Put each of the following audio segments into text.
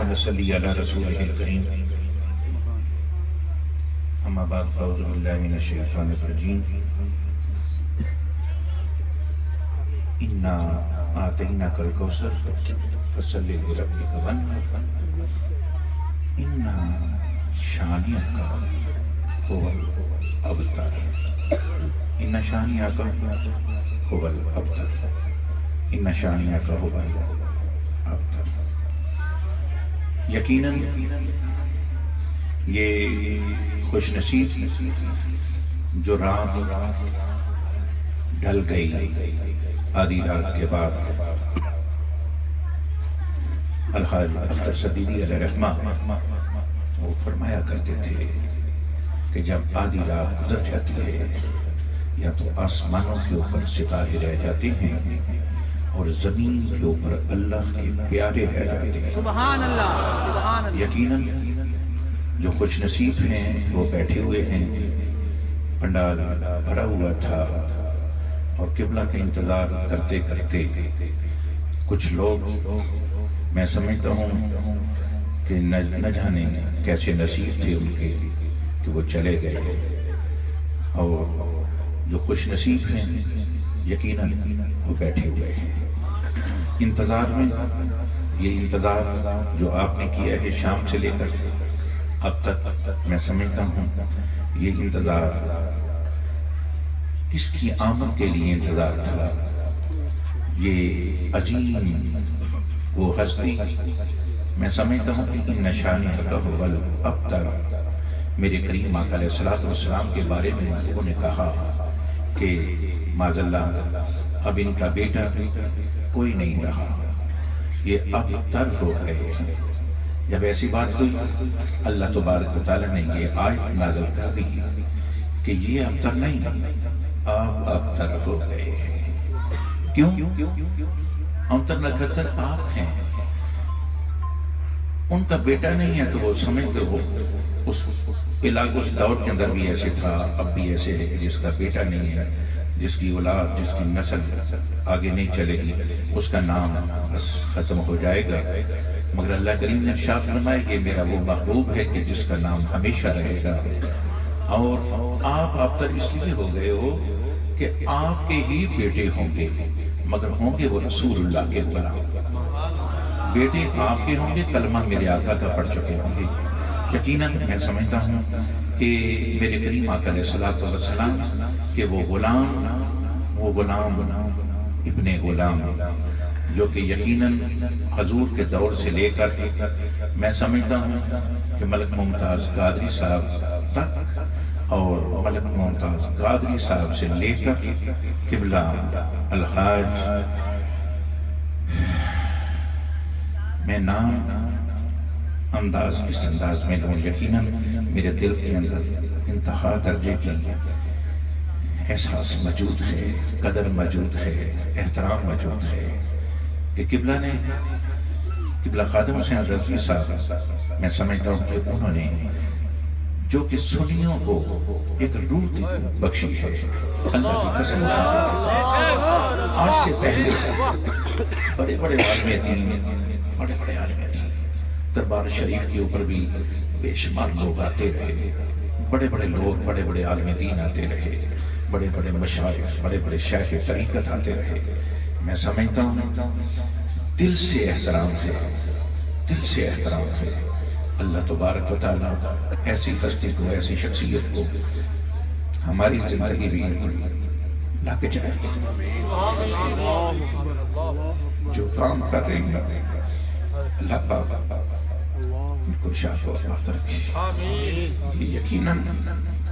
ونصلي على رسوله الكريم اما بعد اعوذ بالله من الشیطان الرجیم انا آتیناک الکوثر فصل لربک وانحر ان شانئک هو الابتر ان شانئک هو الابتر ان شانئک هو الابتر۔ یقیناً یہ خوش نصیب جو رات ڈھل گئی آدھی رات کے بعد، الحاج اختر صدیقی علیہ رحمہ وہ فرمایا کرتے تھے کہ جب آدھی رات گزر جاتی ہے یا تو آسمانوں کے اوپر ستارے رہ جاتے ہیں اور زمین کے اوپر اللہ کے پیارے رہ جاتے ہیں۔ سبحان اللہ، سبحان اللہ۔ یقیناً جو خوش نصیب ہیں وہ بیٹھے ہوئے ہیں، پنڈال بھرا ہوا تھا اور قبلہ کا انتظار کرتے کرتے کچھ لوگ میں سمجھتا ہوں کہ نہ جانے کیسے نصیب تھے ان کے کہ وہ چلے گئے، اور جو خوش نصیب ہیں یقیناً وہ بیٹھے ہوئے ہیں انتظار میں۔ یہ انتظار جو آپ نے کیا ہے شام سے لے کر اب تک، میں سمجھتا ہوں یہ انتظار کس کی آمد کے لیے انتظار تھا۔ یہ عظیم وہ ہستی، میں سمجھتا ہوں کہ ان شانئک هو الابتر، میرے کریم آقا علیہ السلام کے بارے میں لوگوں نے کہا کہ معاذ اللہ اب ان کا بیٹا کوئی نہیں رہا، یہ ابتر ہو گئے ہیں۔ جب ایسی بات ہوئی اللہ تبارک و تعالیٰ نے یہ آیت نازل کر دی کہ یہ ابتر نہیں، آپ ابتر ہو گئے ہیں۔ کیوں؟ ابتر نکتر آپ ہیں، ان کا بیٹا نہیں ہے تو وہ سمجھتے ہو اس علاقے اس دور کے اندر بھی ایسے تھا، اب بھی ایسے ہے کہ جس کا بیٹا نہیں ہے، جس کی اولاد جس کی نسل آگے نہیں چلے گی اس کا نام بس ختم ہو جائے گا۔ مگر اللہ کریم نے ارشاد فرمایا کہ میرا وہ محبوب ہے کہ جس کا نام ہمیشہ رہے گا، اور آپ ابتر اس لیے ہو گئے ہو کہ آپ کے ہی بیٹے ہوں گے، مگر ہوں گے وہ رسول اللہ کے غلام۔ بیٹے آپ کے ہوں گے، کلمہ میرے آقا کا پڑھ چکے ہوں گے۔ یقیناً میں سمجھتا ہوں کہ میرے کریم آقا علیہ السلام کہ وہ غلام ابن غلام، جو کہ یقیناً حضور کے دور سے لے کر میں سمجھتا ہوں کہ ملک ممتاز قادری صاحب تک، اور ملک ممتاز قادری صاحب سے لے کر قبلہ الحاج، میں نام انداز اس انداز میں لوں، یقیناً میرے دل کے اندر انتہا درجے کی احساس موجود ہے، قدر موجود ہے، احترام موجود ہے کہ قبلہ خادم حسین رضوی صاحب، میں سمجھتا ہوں کہ انہوں نے جو کہ سنیوں کو ایک روح بخشی ہے، اللہ کی قسم آج سے پہلے بڑے بڑے عالم دین، دربار شریف کے اوپر بھی بے شمار لوگ آتے رہے، بڑے بڑے لوگ، بڑے بڑے عالم دین آتے رہے، بڑے بڑے مشائخ، بڑے بڑے شیخ طریقت آتے رہے۔ میں سمجھتا ہوں دل سے احترام ہے، دل سے احترام ہے۔ اللہ تبارک و تعالیٰ ایسی ہستی کو، ایسی شخصیت کو ہماری زندگی بھی لا کے جائے، جو کام کر رہی ہیں اللہ پاک ان کو شاہ و آفات رکھے۔ یہ یقیناً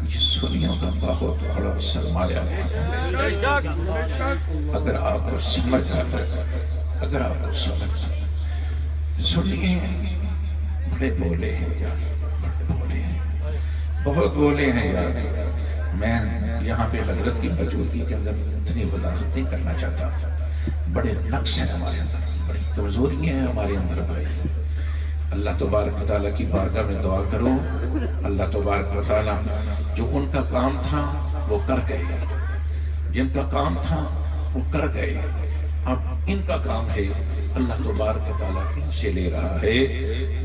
یہ سنیوں کا بہت بڑا سرمایہ ہے، اگر آپ کو سمجھ آتا ہے، اگر آپ کو سمجھ سنیے، بڑے بولے ہیں یار، بڑے بولے ہیں، بہت بولے ہیں یار۔ میں یہاں پہ حضرت کی موجودگی کے اندر اتنی وضاحت نہیں کرنا چاہتا، بڑے نقص ہیں ہمارے اندر، بڑی کمزوریاں ہیں ہمارے اندر بھائی۔ اللہ تبارک و تعالیٰ کی بارگاہ میں دعا کرو، اللہ تبارک و تعالیٰ جو ان کا کام تھا وہ کر گئے، جن کا کام تھا وہ کر گئے، اب ان کا کام ہے، اللہ تبارک و تعالیٰ ان سے لے رہا ہے،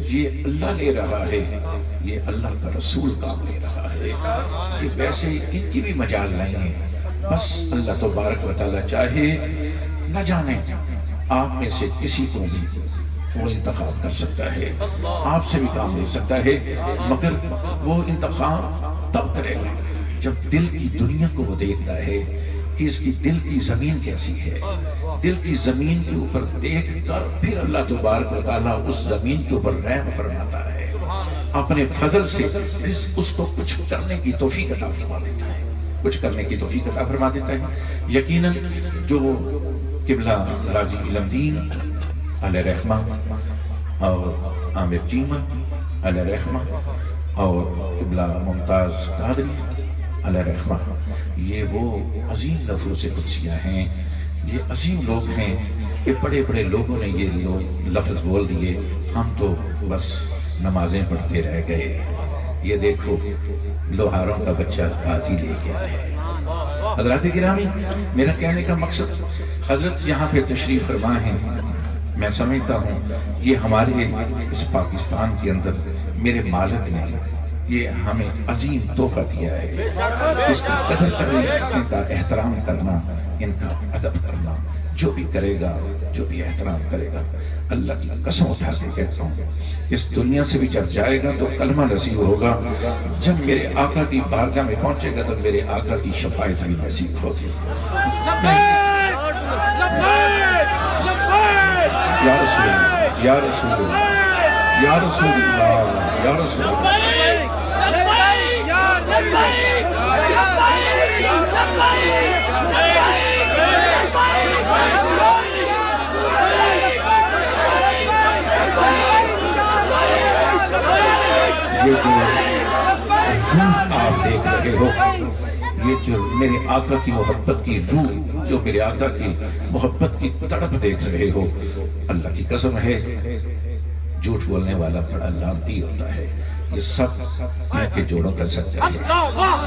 یہ اللہ لے رہا ہے، یہ اللہ کا رسول کام لے رہا ہے، کہ ویسے ان کی بھی مجال نہیں ہے، بس اللہ تبارک و تعالیٰ چاہے نہ جانے آپ میں سے کسی کو بھی وہ انتخاب کر سکتا ہے، آپ سے بھی کام لے سکتا ہے، مگر وہ انتخاب تب کرے گا جب دل کی دنیا کو وہ دیکھتا ہے کہ اس کی دل کی زمین کیسی ہے، دل کی زمین کے اوپر دیکھ کر پھر اللہ تبارک و تعالیٰ اس زمین کے اوپر رحم فرماتا ہے، اپنے فضل سے اس کو کچھ کرنے کی توفیق عطا فرما دیتا ہے، کچھ کرنے کی توفیق عطا فرما دیتا ہے۔ یقیناً جو قبلہ غازی علم دین علیہ رحمہ اور عامر چیمہ علیہ رحمہ اور قبلہ ممتاز قادری علیہ رحمہ، یہ وہ عظیم نفوس قدسیہ ہیں، یہ عظیم لوگ ہیں کہ بڑے بڑے لوگوں نے یہ لفظ بول دیے، ہم تو بس نمازیں پڑھتے رہ گئے، یہ دیکھو لوہاروں کا بچہ قاضی لے گیا ہے۔ حضرات گرامی، میرا کہنے کا مقصد حضرت یہاں پہ تشریف فرما ہیں، میں سمجھتا ہوں یہ ہمارے اس پاکستان کے اندر میرے مالک نے یہ ہمیں عظیم تحفہ دیا ہے، اس کی قدر کرنا، ان کا احترام کرنا، ان کا ادب کرنا، جو بھی کرے گا، جو بھی احترام کرے گا، اللہ کی قسم اٹھا کے کہتا ہوں اس دنیا سے بھی جب جائے گا تو کلمہ نصیب ہوگا، جب میرے آقا کی بارگاہ میں پہنچے گا تو میرے آقا کی شفاعت بھی نصیب ہوگی۔ یا رسول اللہ، یا رسول اللہ، یا رسول اللہ، یا رسول اللہ، یہ جو آپ دیکھ رہے ہو، یہ جو میرے آقا کی محبت کی روح، جو میرے آقا کی محبت کی تڑپ دیکھ رہے ہو، اللہ کی قسم ہے جھوٹ بولنے والا بڑا لعنتی ہوتا ہے، یہ سب ان کے جوڑوں کا سچا ہے۔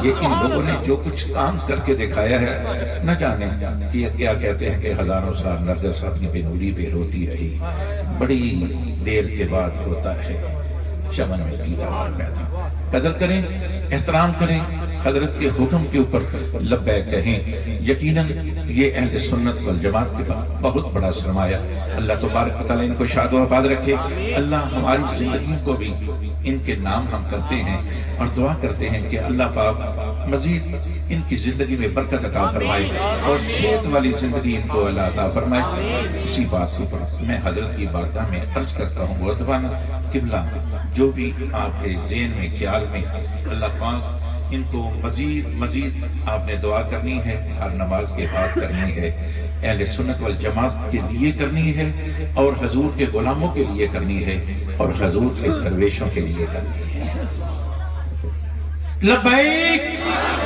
یہ ان لوگوں نے جو کچھ کام کر کے دکھایا ہے، نہ جانے کہ یہ کیا کہتے ہیں کہ ہزاروں سال نرگس اپنی بے نوری پہ روتی رہی، بڑی دیر کے بعد ہوتا ہے چمن میں دیدار پیدا۔ قدر کریں، احترام کریں، حضرت کے حکم کے اوپر لبیک کہیں، یقیناً یہ اہل سنت والجماعت کے بہت بڑا سرمایہ، اللہ تبارک و تعالیٰ ان کو شاد و آباد رکھے، اللہ ہماری زندگی کو بھی ان کے نام ہم کرتے ہیں اور دعا کرتے ہیں کہ اللہ پاک مزید ان کی زندگی میں برکت عطا فرمائے اور صحت والی زندگی ان کو اللہ عطا فرمائے۔ اسی بات کے اوپر میں حضرت کی بارگاہ میں عرض کرتا ہوں مؤدبانہ قبلہ، جو بھی آپ کے ذہن میں خیال میں اللہ پاک ان کو مزید آپ نے دعا کرنی ہے، ہر نماز کے بعد کرنی ہے، اہل سنت والجماعت کے لیے کرنی ہے اور حضور کے غلاموں کے لیے کرنی ہے اور حضور کے درویشوں کے لیے کرنی ہے۔ لبیک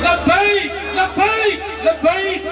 لبیک لبیک لبیک۔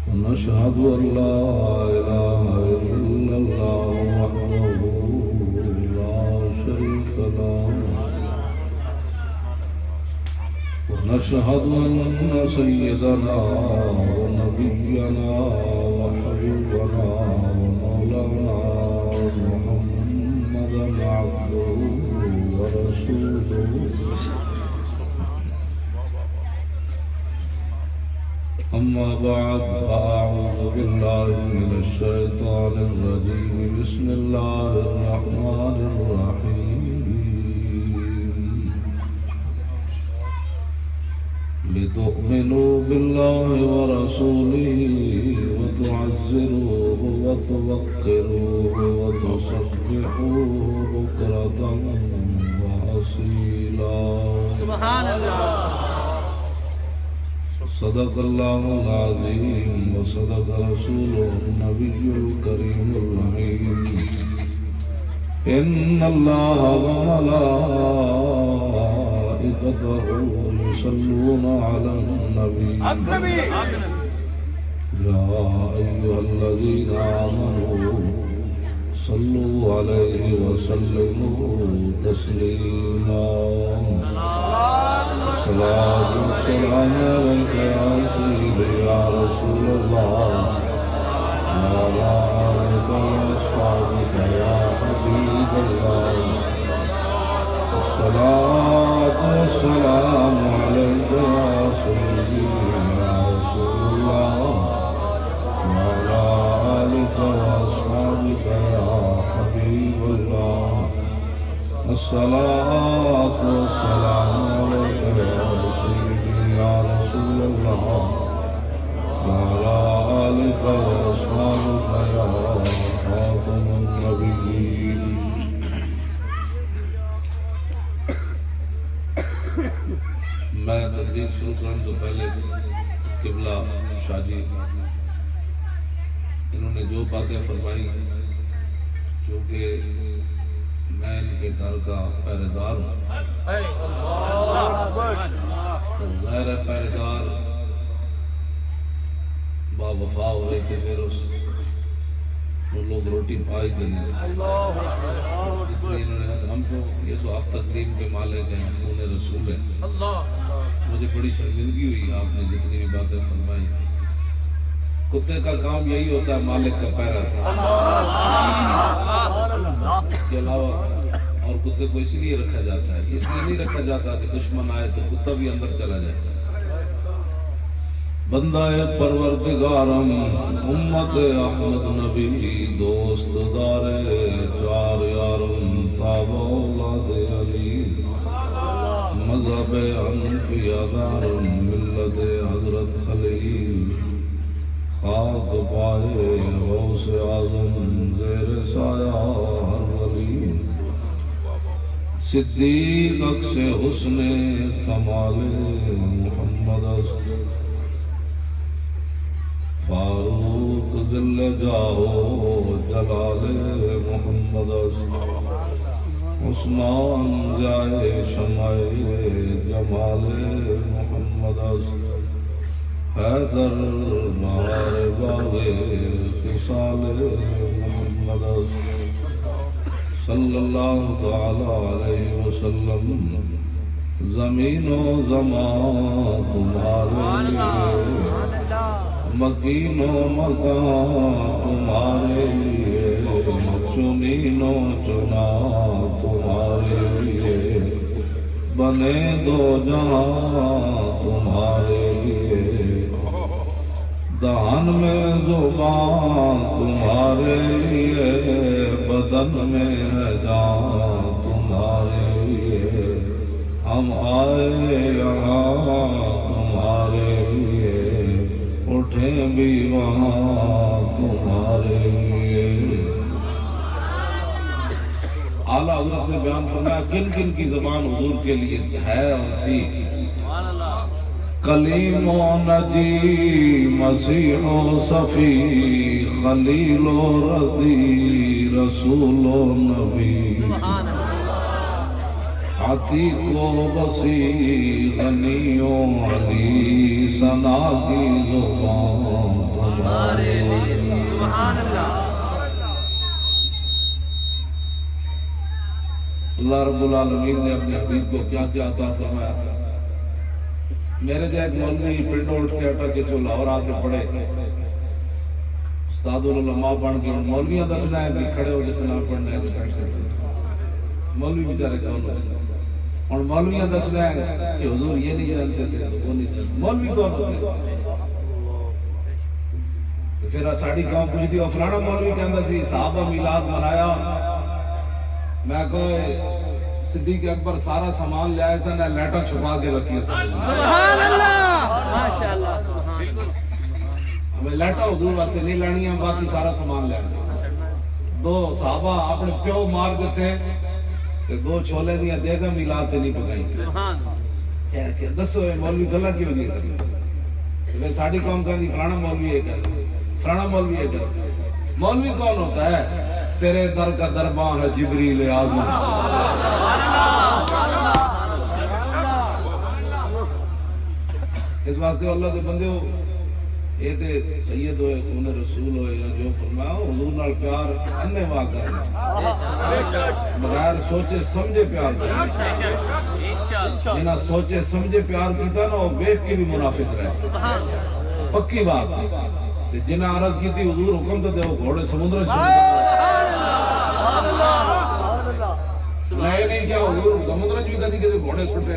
ونشهد أن لا إله إلا الله وحده لا شريك له ونشهد أن سيدنا ونبينا وحبيبنا ومولانا محمدا عبده ورسوله أما بعد فأعوذ بالله من الشيطان الرجيم بسم الله الرحمن الرحيم لتؤمنوا بالله ورسوله وتعزروه وتوقروه وتسبحوه بكرة وأصيلا سبحان اللہ صدق الله العظيم وصدق رسوله النبي الكريم الأمين إن الله وملائكته يصلون على النبي يا أيها الذين آمنوا صلوا عليه وسلموا تسليما صلاة والسلام عليك يا سيدي يا رسول الله وعلى آلك وأصحابك يا حبيب الله الصلاة والسلام عليك يا سيدي يا رسول الله وعلى آلك وأصحابك يا حبيب الله الصلاة والسلام عليك يا سيدي يا رسول الله وعلى آلك وأصحابك يا خاتم النبيين میں تقریر شروع کرنے تو پہلے قبلہ شاہ جی انہوں نے جو باتیں فرمائی جو کہ میں ان کے گھر کا پہرے دار ہوں ظاہر ہے پہرے دار با وفا ہوئے تھے پھر اس لوگ روٹی پائی دینے انہوں نے ہم کو یہ تو آپ تقریب کے مالک ہیں خون رسول ہیں مجھے بڑی شرمندگی ہوئی آپ نے جتنی بھی باتیں فرمائی کتے کا کام یہی ہوتا ہے مالک کا پیرا اس کے علاوہ اور کتے کو اس لیے رکھا جاتا ہے اس لیے نہیں رکھا جاتا کہ دشمن آئے تو کتا بھی اندر چلا جائے بندہ پروردگارم امت احمد نبی دوست دار چار یارم تاب اولاد علی مذہب انفیہ دارم ملت حضرت خلیل خاک پائے غوث اعظم زیر سایہ ہر ولی صدیق اکس حسن کمال محمد است فاروق ذل جاؤ جلال محمد است عثمان جائے شمع جمال محمد است حیدر بہار باغ خصال محمد است صلی اللہ تعالی علیہ وسلم زمین و زمان تمہارے لیے مکین و مکان تمہارے لیے چنین و چنا تمہارے لیے بنے دو جہاں تمہارے لیے دہن میں زبان تمہارے لیے بدن میں ہے جان تمہارے لیے ہم آئے یہاں تمہارے لیے اٹھیں بھی وہاں تمہارے لیے اعلیٰ حضرت نے بیان فرمایا کن کن کی زبان حضور کے لیے ہے اور تھی کلیم و نجی مسیح و صفی خلیل و ردی رسول و نبی عتیق و بسی غنی و علی ثنا کی زبان تمہارے لیے سبحان اللہ اللہ رب العالمین نے اپنے حبیب کو کیا کیا عطا فرمایا میرے جو ایک مولوی پنڈوں اٹھ کے اٹھا کے جو لاہور آ کے پڑھے استاد العلماء بن کے مولویاں دسنا ہے کہ کھڑے ہو جیسے نہ پڑھنا ہے مولوی بیچارے کون ہوتے اور مولویاں دسنا ہے کہ حضور یہ نہیں جانتے تھے وہ نہیں جانتے مولوی کون ہوتے پھر ساڑی قوم پوچھتی ہو فلانا مولوی کہندا سی صحابہ میلاد منایا، میں کہو صدیق اکبر سارا سامان لے آئے سن لیٹر چھپا کے رکھی ہے سبحان اللہ ماشاءاللہ سبحان اللہ ہمیں لیٹر حضور واسطے نہیں لانی ہے، باقی سارا سامان لے آئے۔ دو صحابہ اپنے پیو مار دیتے کہ دو چھولے دیا دے گا میلاد تے نہیں پکائی سبحان کہ دسو مولوی گلا کیوں جی کری ساڑی قوم کہندی فلانا مولوی ہے کر فلانا مولوی ہے کر مولوی کون ہوتا ہے؟ تیرے در کا درباں ہے جبریل اعظم۔ اس واسطے اللہ دے بندے ہو یہ تے سید ہوئے خون رسول ہوئے یا جو فرمایا حضور نال پیار انے واہ کرنا بغیر سوچے سمجھے پیار کرنا، جنہاں سوچے سمجھے پیار کیتا نا وہ بیٹھ کے بھی منافق رہے پکی بات۔ جنہاں عرض کی تھی حضور حکم تو دے وہ گھوڑے سمندر میں نہیں کیا حضور سمندر بھی کدی کسی گھوڑے سٹے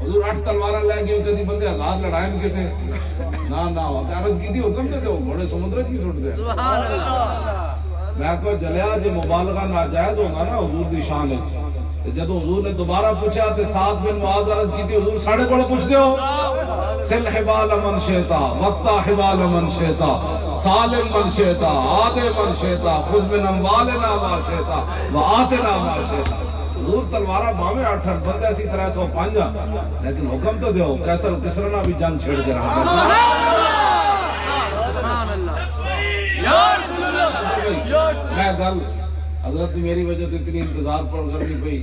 حضور 8 تلواریں لے کے کدی بندے آزاد لڑائیں کسے نہ عرض کی تھی حکم دے وہ گھوڑے سمندر کی سٹ دے۔ سبحان اللہ میں کو جلیا جو مبالغہ ناجائز ہوگا نا حضور دی شان ہے، جب حضور نے دوبارہ پوچھا تے سعد بن معاذ عرض کی تھی حضور ساڑھے کو پوچھ دیو سل حبال من شیطا وقتا حبال من شیطا سالم من شیطا آدے من شیطا خذ من اموالنا ما شیطا وآتنا ما شیطا۔ حضور تلوارہ باویں 8 بندے اسی 305 لیکن حکم تو دیو کیسر کسرنا بھی جنگ چھڑ کے رہا سبحان اللہ میں گل حضرت میری وجہ تو اتنی انتظار پر کرنی پئی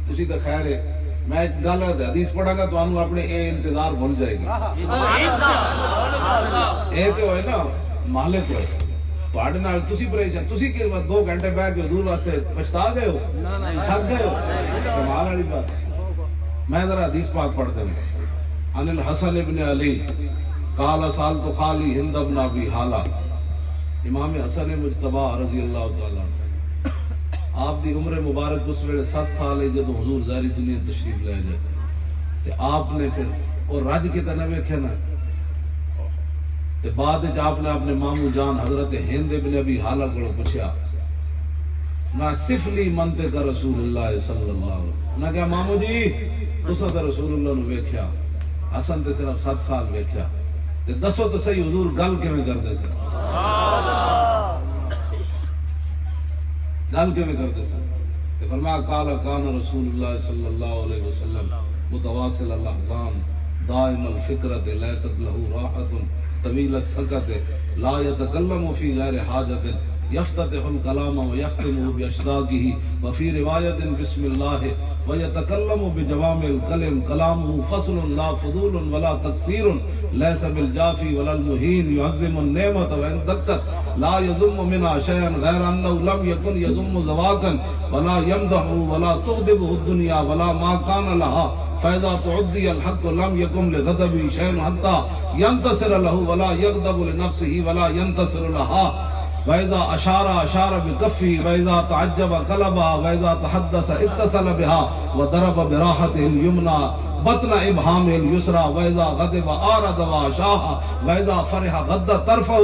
تسی تو خیر ہے میں گل حدیث پڑھا گا تو انہوں اپنے اے انتظار بھول جائے گی اے تو ہوئے نا مالک ہوئے پاڑے نال تسی پریشان تسی کے بعد 2 گھنٹے بیٹھ کے حضور واسطے پچھتا گئے ہو تھک گئے ہو کمال والی بات۔ میں ذرا حدیث پاک پڑھتے ہوں عن الحسن ابن علی قال سالت خالی ہند ابن ابی حالہ امام حسن مجتبہ رضی اللہ تعالیٰ آپ دی عمر مبارک اس ویلے 7 سال ہے جب حضور ظاہری دنیا تشریف لے جائے کہ آپ نے پھر اور رج کے تنہ ویکھے نا تے بعد وچ آپ نے اپنے مامو جان حضرت ہند ابن ابی حالہ کو پوچھا نا صفلی منطق رسول اللہ صلی اللہ علیہ وسلم نا کہا مامو جی تساں تے رسول اللہ نو ویکھیا حسن تے صرف 7 سال ویکھیا تے دسو تے صحیح حضور گل کیویں کردے سے گل کیویں کردے سے تے فرمایا قال کان رسول اللہ صلی اللہ علیہ وسلم متواصل الاحزان دائم الفکرۃ لیست له راحۃ طویل السکت لا يتکلم فی غیر حاجۃ یفتتح الکلام ویختمه باشراقه وفی روایت بسم اللہ ويتكلم بجوامع الكلم كلامه فصل لا فضول ولا تقصير ليس بالجافي ولا المهين يعظم النعمة وإن دقت لا يذم منها شيئا غير أنه لم يكن يذم زواكا ولا يمدح ولا تغضبه الدنيا ولا ما كان لها فإذا تعدي الحق لم يكن لغضبه شيء حتى ينتصر له ولا يغضب لنفسه ولا ينتصر لها وَإِذَا أَشَارَ بِكَفِّهِ وَإِذَا تَعَجَّبَ قَلَبَهَا وَإِذَا تَحَدَّثَ اتصل بها وَضَرَبَ بِرَاحَتِهِ الْيُمْنَى بَطْنَ إِبْهَامِهِ الْيُسْرَى وَإِذَا غَضِبَ أَعْرَضَ وَأَشَاهَ وَإِذَا فَرِحَ غَضَّ طَرْفَهُ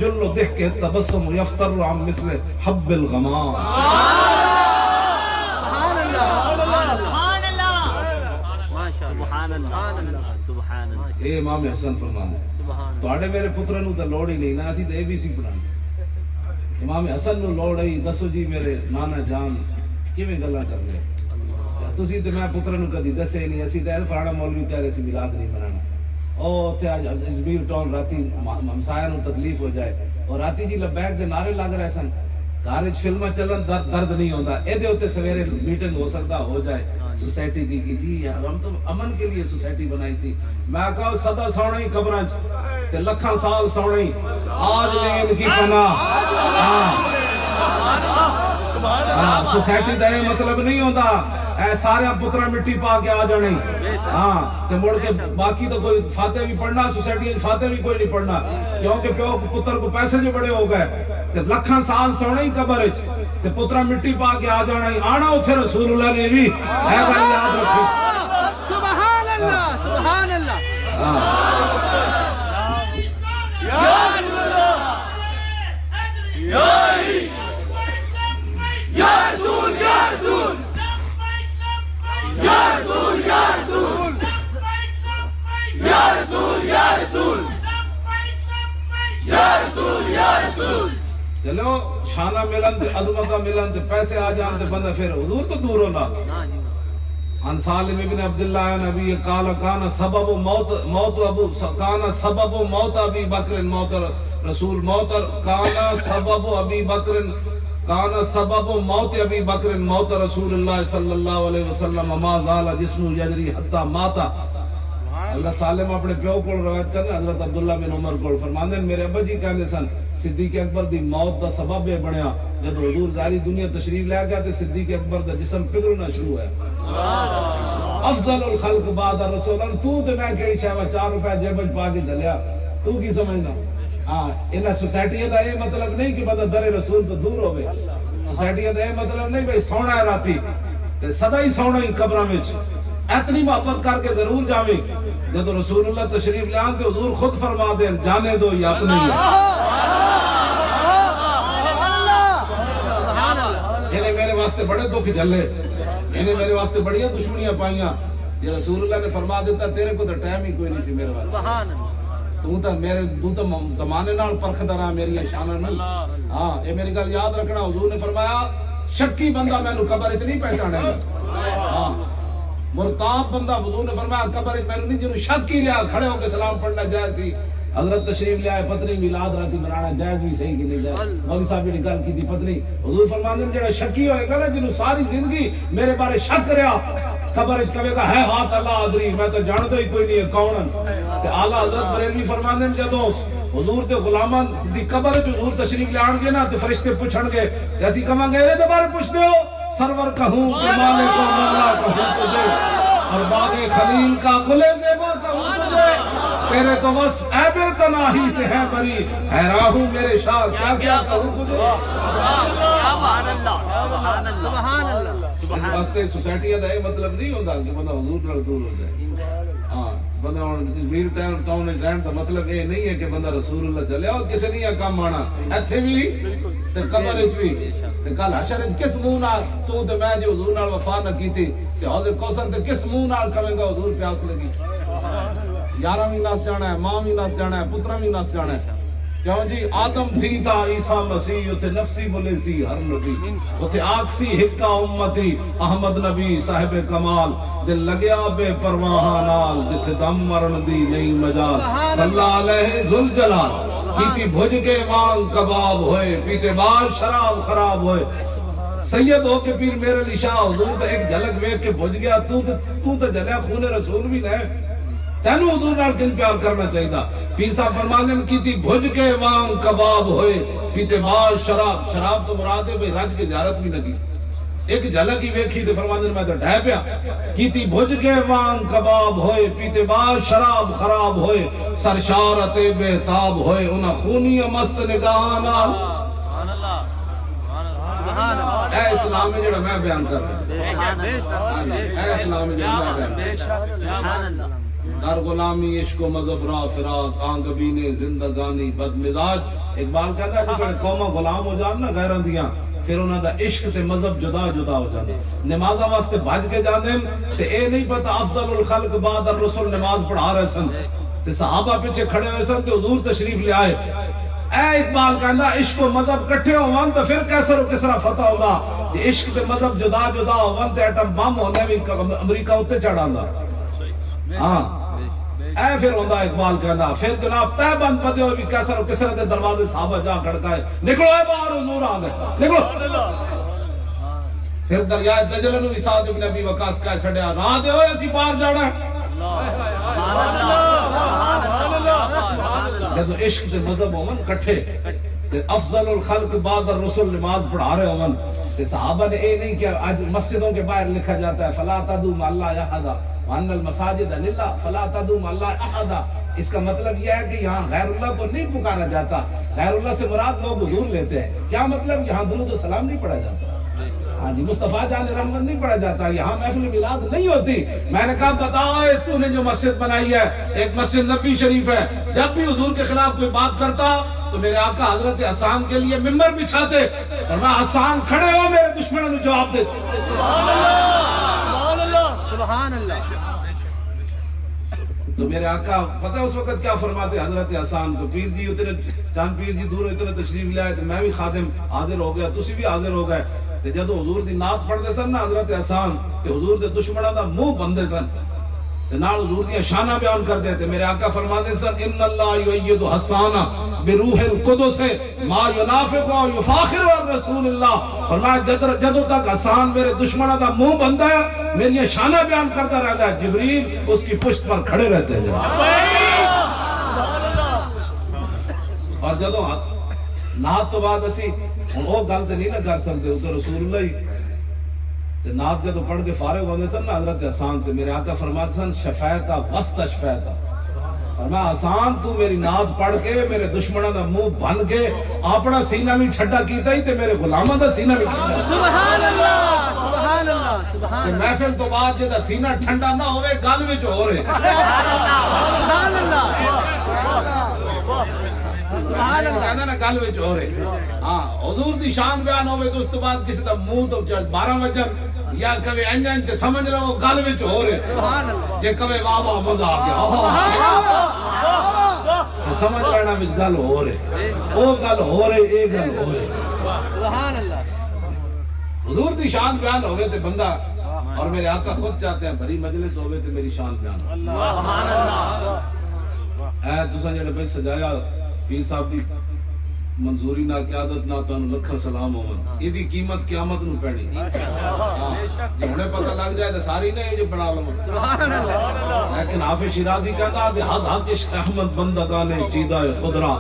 جُلُّ ضِحْكِهِ التَّبَسُّمُ يَفْتَرُّ عَنْ مِثْلِ حَبِّ الْغَمَامِ۔ سبحان اللہ سبحان اللہ اے امام حسن فرمانے تواڈے میرے پتر نو تے لوڑ ہی نہیں نا اسی تے ABC پڑھانے امام حسن نو لوڑ ہے دسو جی میرے نانا جان کیویں گلاں کر لے تسی تے میں پتر نو کدی دسے نہیں اسی تے فلانا مولوی کہہ رہے سی میلاد نہیں منانا او تے اج ازمیر ٹاؤن راتی ہمسایہ نو تکلیف ہو جائے اور راتی جی لبیک دے نعرے لگ رہے سن گھر وچ فلماں چلن درد نہیں ہوندا اے دے اوتے سویرے میٹنگ ہو سکتا ہو جائے سوسائٹی دی کہ جی ہم تو امن کے لیے سوسائٹی بنائی تھی میں کہا صدا سونا ہی قبراں تے لکھاں سال سونا ہی آج لیں ان کی پناہ سوسائٹی دا یہ مطلب نہیں ہوتا اے سارے پترا مٹی پا کے آ جانے ہاں تے مڑ کے باقی تو کوئی فاتح بھی پڑھنا سوسائٹی فاتح بھی کوئی نہیں پڑھنا کیونکہ پیو پتر کو پیسے جو بڑے ہو گئے تے لکھاں سال سونا ہی قبر وچ تے پترا مٹی پا کے آ جانا ہی آنا اوتھے رسول اللہ نے بھی اے گل یاد رکھو سبحان اللہ سبحان اللہ رسول یا رسول یا رسول یا رسول یا رسول یا رسول یا رسول. چلو شانہ ملن تے عظمتہ ملن تے پیسے آ جان تے بندہ پھر حضور تو دور ہونا. عن سالم ابن عبداللہ نبی قال کان سبب موت ابی بکر موت رسول موت کان سبب ابی بکر کان سبب موت ابی بکر موت رسول اللہ صلی اللہ علیہ وسلم ما زال جسم یجری حتی ماتا. اللہ سالم اپنے پیو کو روایت کرنا حضرت عبداللہ بن عمر کو فرماندے میرے ابا جی کہندے سن صدیق اکبر دی موت دا سبب یہ بنیا جب حضور ظاہری دنیا تشریف لے گیا تے صدیق اکبر دا جسم پگھلنا شروع ہے. افضل الخلق بعد الرسول. تو تے میں کیڑی شے میں 4 روپے جیب وچ پا کے چلیا تو کی سمجھنا. ہاں انہاں سوسائٹی دا یہ مطلب نہیں کہ بندہ در رسول تو دور ہوے. سوسائٹی دا یہ مطلب نہیں بھئی سونا ہے راتی تے سدا ہی سونا ہی قبراں وچ. اتنی محبت کر کے ضرور جاویں جب رسول اللہ تشریف لے آن تے حضور خود فرما دیں جانے دو یا اپنے انہیں میرے واسطے بڑے دکھ جھلے انہیں میرے واسطے بڑی دشمنیاں پائیاں. یہ رسول اللہ نے فرما دیتا تیرے کو تو ٹائم ہی کوئی نہیں سی میرے واسطے. تو زمانے نال پرکھدا رہا میری شاناں نہیں. ہاں یہ میری گل یاد رکھنا. حضور نے فرمایا شکی بندہ مینوں قبر وچ نہیں پہچانے گا. ہاں مرتاب بندہ حضور نے فرمایا قبر وچ مینوں نہیں جنوں شک ہی رہا کھڑے ہو کے سلام پڑھنا جائز سی. حضرت تشریف لے آئے پتنی میلاد راتی منانا جائز بھی صحیح کہ نہیں جائز. مولوی صاحب نے گل کی تھی پتنی حضور فرماندے جڑا شکی ہوئے گا نا جنوں ساری زندگی میرے بارے شک رہا قبر وچ کہے گا ہے ہاتھ اللہ ادری میں تو جاندا ہی کوئی نہیں ہے کون. تے اعلی حضرت بریلوی فرماندے جدوں حضور تے غلاماں دی قبر وچ حضور تشریف لے آن گے نا تے فرشتے پوچھن گے تے اسی کہاں گے اے دے بارے پوچھدے ہو سرور کہوں کہ مالک و مولا کہوں تجھے اور باغ خلیل کا گل زیبا کہوں تجھے تیرے تو بس عیب تناہی سے ہے بری حیران ہوں میرے شاہ کیا کیا کہوں تجھے. سبحان اللہ سبحان اللہ. اس واسطے سوسائٹیاں دا یہ مطلب نہیں ہوتا کہ بندہ حضور نال دور ہو جائے. ہاں بندہ میر ٹاؤن وچ رہن دا مطلب یہ نہیں ہے کہ بندہ رسول اللہ چلے اور کسے نہیں کام آنا ایتھے بھی تے قبر وچ بھی تے کل حشر وچ کس منہ نال تو تے میں جو حضور نال وفا نہ کیتی تے حوض کوثر تے کس منہ نال کہے گا حضور پیاس لگی. یاراں بھی نس جانا ہے ماں بھی نس جانا ہے پتراں بھی نس جانا ہے. کیوں جی آدم تھی تا عیسیٰ مسیح اتھے نفسی بولے سی ہر نبی اتھے آکسی حکا امتی احمد نبی صاحب کمال دل لگیا بے پرواہ نال جتھے دم مرن دی نہیں مجال صلی علیہ ذوالجلال. کیتی بھج کے وان کباب ہوئے پیتے بعد شراب خراب ہوئے سید ہو کے پیر میرے علی شاہ حضور تے ایک جھلک ویکھ کے بھج گیا تو تے جلیا خون رسول بھی نہیں تینو حضور نال کن پیار کرنا چاہیے تھا. پیر صاحب فرماندے کی تھی بھج کے وان کباب ہوئے پیتے بعد شراب تو مراد ہے بھئی رج کی زیارت بھی لگی ایک جھلک ہی ویکھی تے فرماندے میں تو ڈھہ پیا کی تھی بھج کے وان کباب ہوئے پیتے بعد شراب خراب ہوئے سرشارت بہتاب ہوئے انہاں خونی مست نگاہ نال. اے اسلام میں جڑا میں بیان کر رہا ہوں اے اسلام میں جڑا میں بیان کر رہا ہوں در غلامی عشق و مذہب را فراق آنگبین زندگانی بد مزاج. اقبال کہتا ہے کہ قومہ غلام ہو جان نا غیرہ دیاں پھر انہاں دا عشق تے مذہب جدا جدا ہو جانے نمازہ واسطے بھج کے جانے تے اے نہیں پتا افضل الخلق بعد الرسول نماز پڑھا رہے سن تے صحابہ پیچھے کھڑے ہوئے سن تے حضور تشریف لے آئے. اے اقبال کہتا عشق و مذہب کٹھے ہوون تو پھر کیسر و کسرا فتح ہوگا. عشق تے مذہب جدا جدا ہوون تے ایٹم بم ہونے بھی امریکہ ہوتے چڑھا دا. ہاں اے پھر ہوندہ اقبال کہنا پھر جناب تہ بند پدے ہوئے بھی کیسر و کسرت دروازے صحابہ جا کھڑکائے نکلو اے باہر حضور آگئے نکلو. پھر دریائے دجلہ نو سعد ابن ابی وقاص کہہ چھڑیا راہ دے ہوئے اسی پار جانا ہے. جب عشق دے مذہب ہومن کٹھے افضل الخلق بعد الرسول نماز پڑھا رہے ہومن صحابہ نے اے نہیں کیا. آج مسجدوں کے باہر لکھا جاتا ہے فلا تدعوا مع اللہ احد وان المساجد للہ فلا تدعوا مع اللہ احد. اس کا مطلب یہ ہے کہ یہاں غیر اللہ کو نہیں پکارا جاتا. غیر اللہ سے مراد لوگ حضور لیتے ہیں. کیا مطلب یہاں درود و سلام نہیں پڑھا جاتا. ہاں جی مصطفیٰ جان رحمت نہیں پڑھا جاتا. یہاں محفل میلاد نہیں ہوتی. میں نے کہا بتاؤ تو نے جو مسجد بنائی ہے ایک مسجد نبی شریف ہے جب بھی حضور کے خلاف کوئی بات کرتا تو میرے آقا حضرت حسان کے لیے ممبر بچھاتے اور میں حسان کھڑے ہو میرے دشمنوں نے جواب دیتے. سبحان اللہ. تو میرے آقا پتہ ہے اس وقت کیا فرماتے حضرت حسان کو؟ پیر جی اتنے چاند پیر جی دور اتنے تشریف لے آئے تو میں بھی خادم حاضر ہو گیا، تسی بھی حاضر ہو گئے. تے جدو حضور دی نعت پڑھدے سن نا حضرت حسان تے حضور دے دشمناں دا منہ بندے سن تے نال حضور دی شاناں بیان کر دے. تے میرے آقا فرماتے سن ان اللہ یؤید حسان بروح القدس ما ینافق و یفاخر رسول اللہ. فرمایا جدو تک حسان میرے دشمناں دا منہ بندا ہے میری شاناں بیان کرتا رہتا ہے، جبریل اس کی پشت پر کھڑے رہتے ہیں. اور جدو نعت تو بعد اسی وہ گل تے نہیں نہ کر سکتے، وہ تو رسول اللہ ہی نعت جدو پڑھ کے فارغ ہونے سن نا حضرت حسان تے میرے آقا فرماتے سن شفیتا وسط شفیتا. فرمایا حسان تو میری نعت پڑھ کے میرے دشمنوں دا منہ بن کے اپنا سینہ بھی ٹھڈا کیتا ہی تے میرے غلاماں دا سینہ بھی ٹھڈا. سبحان اللہ سبحان اللہ سبحان اللہ. محفل تو بعد جدا سینہ ٹھنڈا نہ ہوئے گل وچ ہو رہے. سبحان اللہ سبحان اللہ. کہنا نا گل وچ ہو رہے. ہاں حضور دی شان بیان ہوئے تو اس تو بعد کسی دا منہ تو 12 وجن یا کبھی انجن تے سمجھ لو گل وچ ہو رہے. سبحان اللہ. جے کبھی واہ واہ مزہ آ گیا سمجھ لینا وچ گل ہو رہے، او گل ہو رہے، اے گل ہو رہے. سبحان اللہ. حضور دی شان بیان ہوئے تے بندہ اور میرے آقا خود چاہتے ہیں بھری مجلس ہوئے تے میری شان بیان ہو. سبحان اللہ. اے تساں جڑے بھائی سجایا پیر صاحب دی منظوری نہ قیادت نہ تانوں لکھاں سلام ہون. ایدی قیمت قیامت نو پینی. جے ہنے پتہ لگ جائے تے ساری نہیں جو بنا لو. سبحان اللہ. لیکن حافظ شیرازی کہتا ہے حد حق عشق احمد بندگان چیدہ خدرا.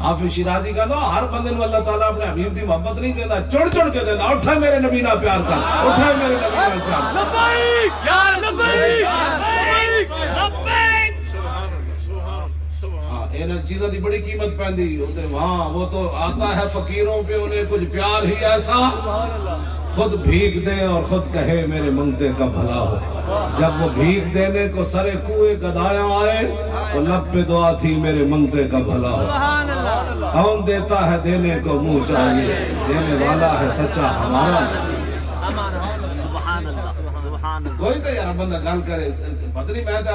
حافظ شیرازی کہتا ہے ہر بندے نو اللہ تعالیٰ اپنے حبیب دی محبت نہیں دیتا، چڑ چڑ کے دیتا. اٹھا میرے نبی نہ پیار کر، اٹھا میرے نبی نہ پیار کر. لبیک یا لبیک لبیک لبیک. انہیں چیزیں دی بڑی قیمت پہندی ہوتے. وہاں وہ تو آتا ہے فقیروں پہ انہیں کچھ پیار ہی ایسا خود بھیگ دے اور خود کہے میرے منگتے کا بھلا ہو. جب وہ بھیگ دینے کو سرے کوئے گدایاں آئے تو لب پہ دعا تھی میرے منگتے کا بھلا ہو. سبحان اللہ. کون دیتا ہے دینے کو منہ چاہیے، دینے والا ہے سچا ہمارا. کوئی تو یار بندہ گل کرے پتہ نہیں میں تو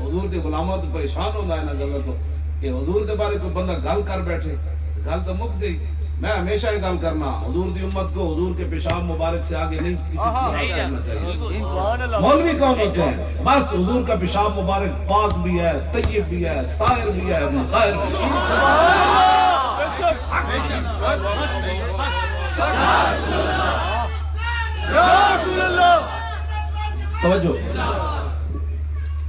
حضور کے غلاموں تو پریشان ہوتا ہے نا گل تو کہ حضور کے بارے کوئی بندہ گل کر بیٹھے. گل تو مک گئی. میں ہمیشہ یہ گل کرنا حضور دی امت کو حضور کے پیشاب مبارک سے آگے نہیں کسی کو بات کرنا چاہیے. مولوی کون ہوتے ہیں؟ بس حضور کا پیشاب مبارک پاک بھی ہے، طیب بھی ہے، طاہر بھی ہے، مطہر بھی ہے. توجہ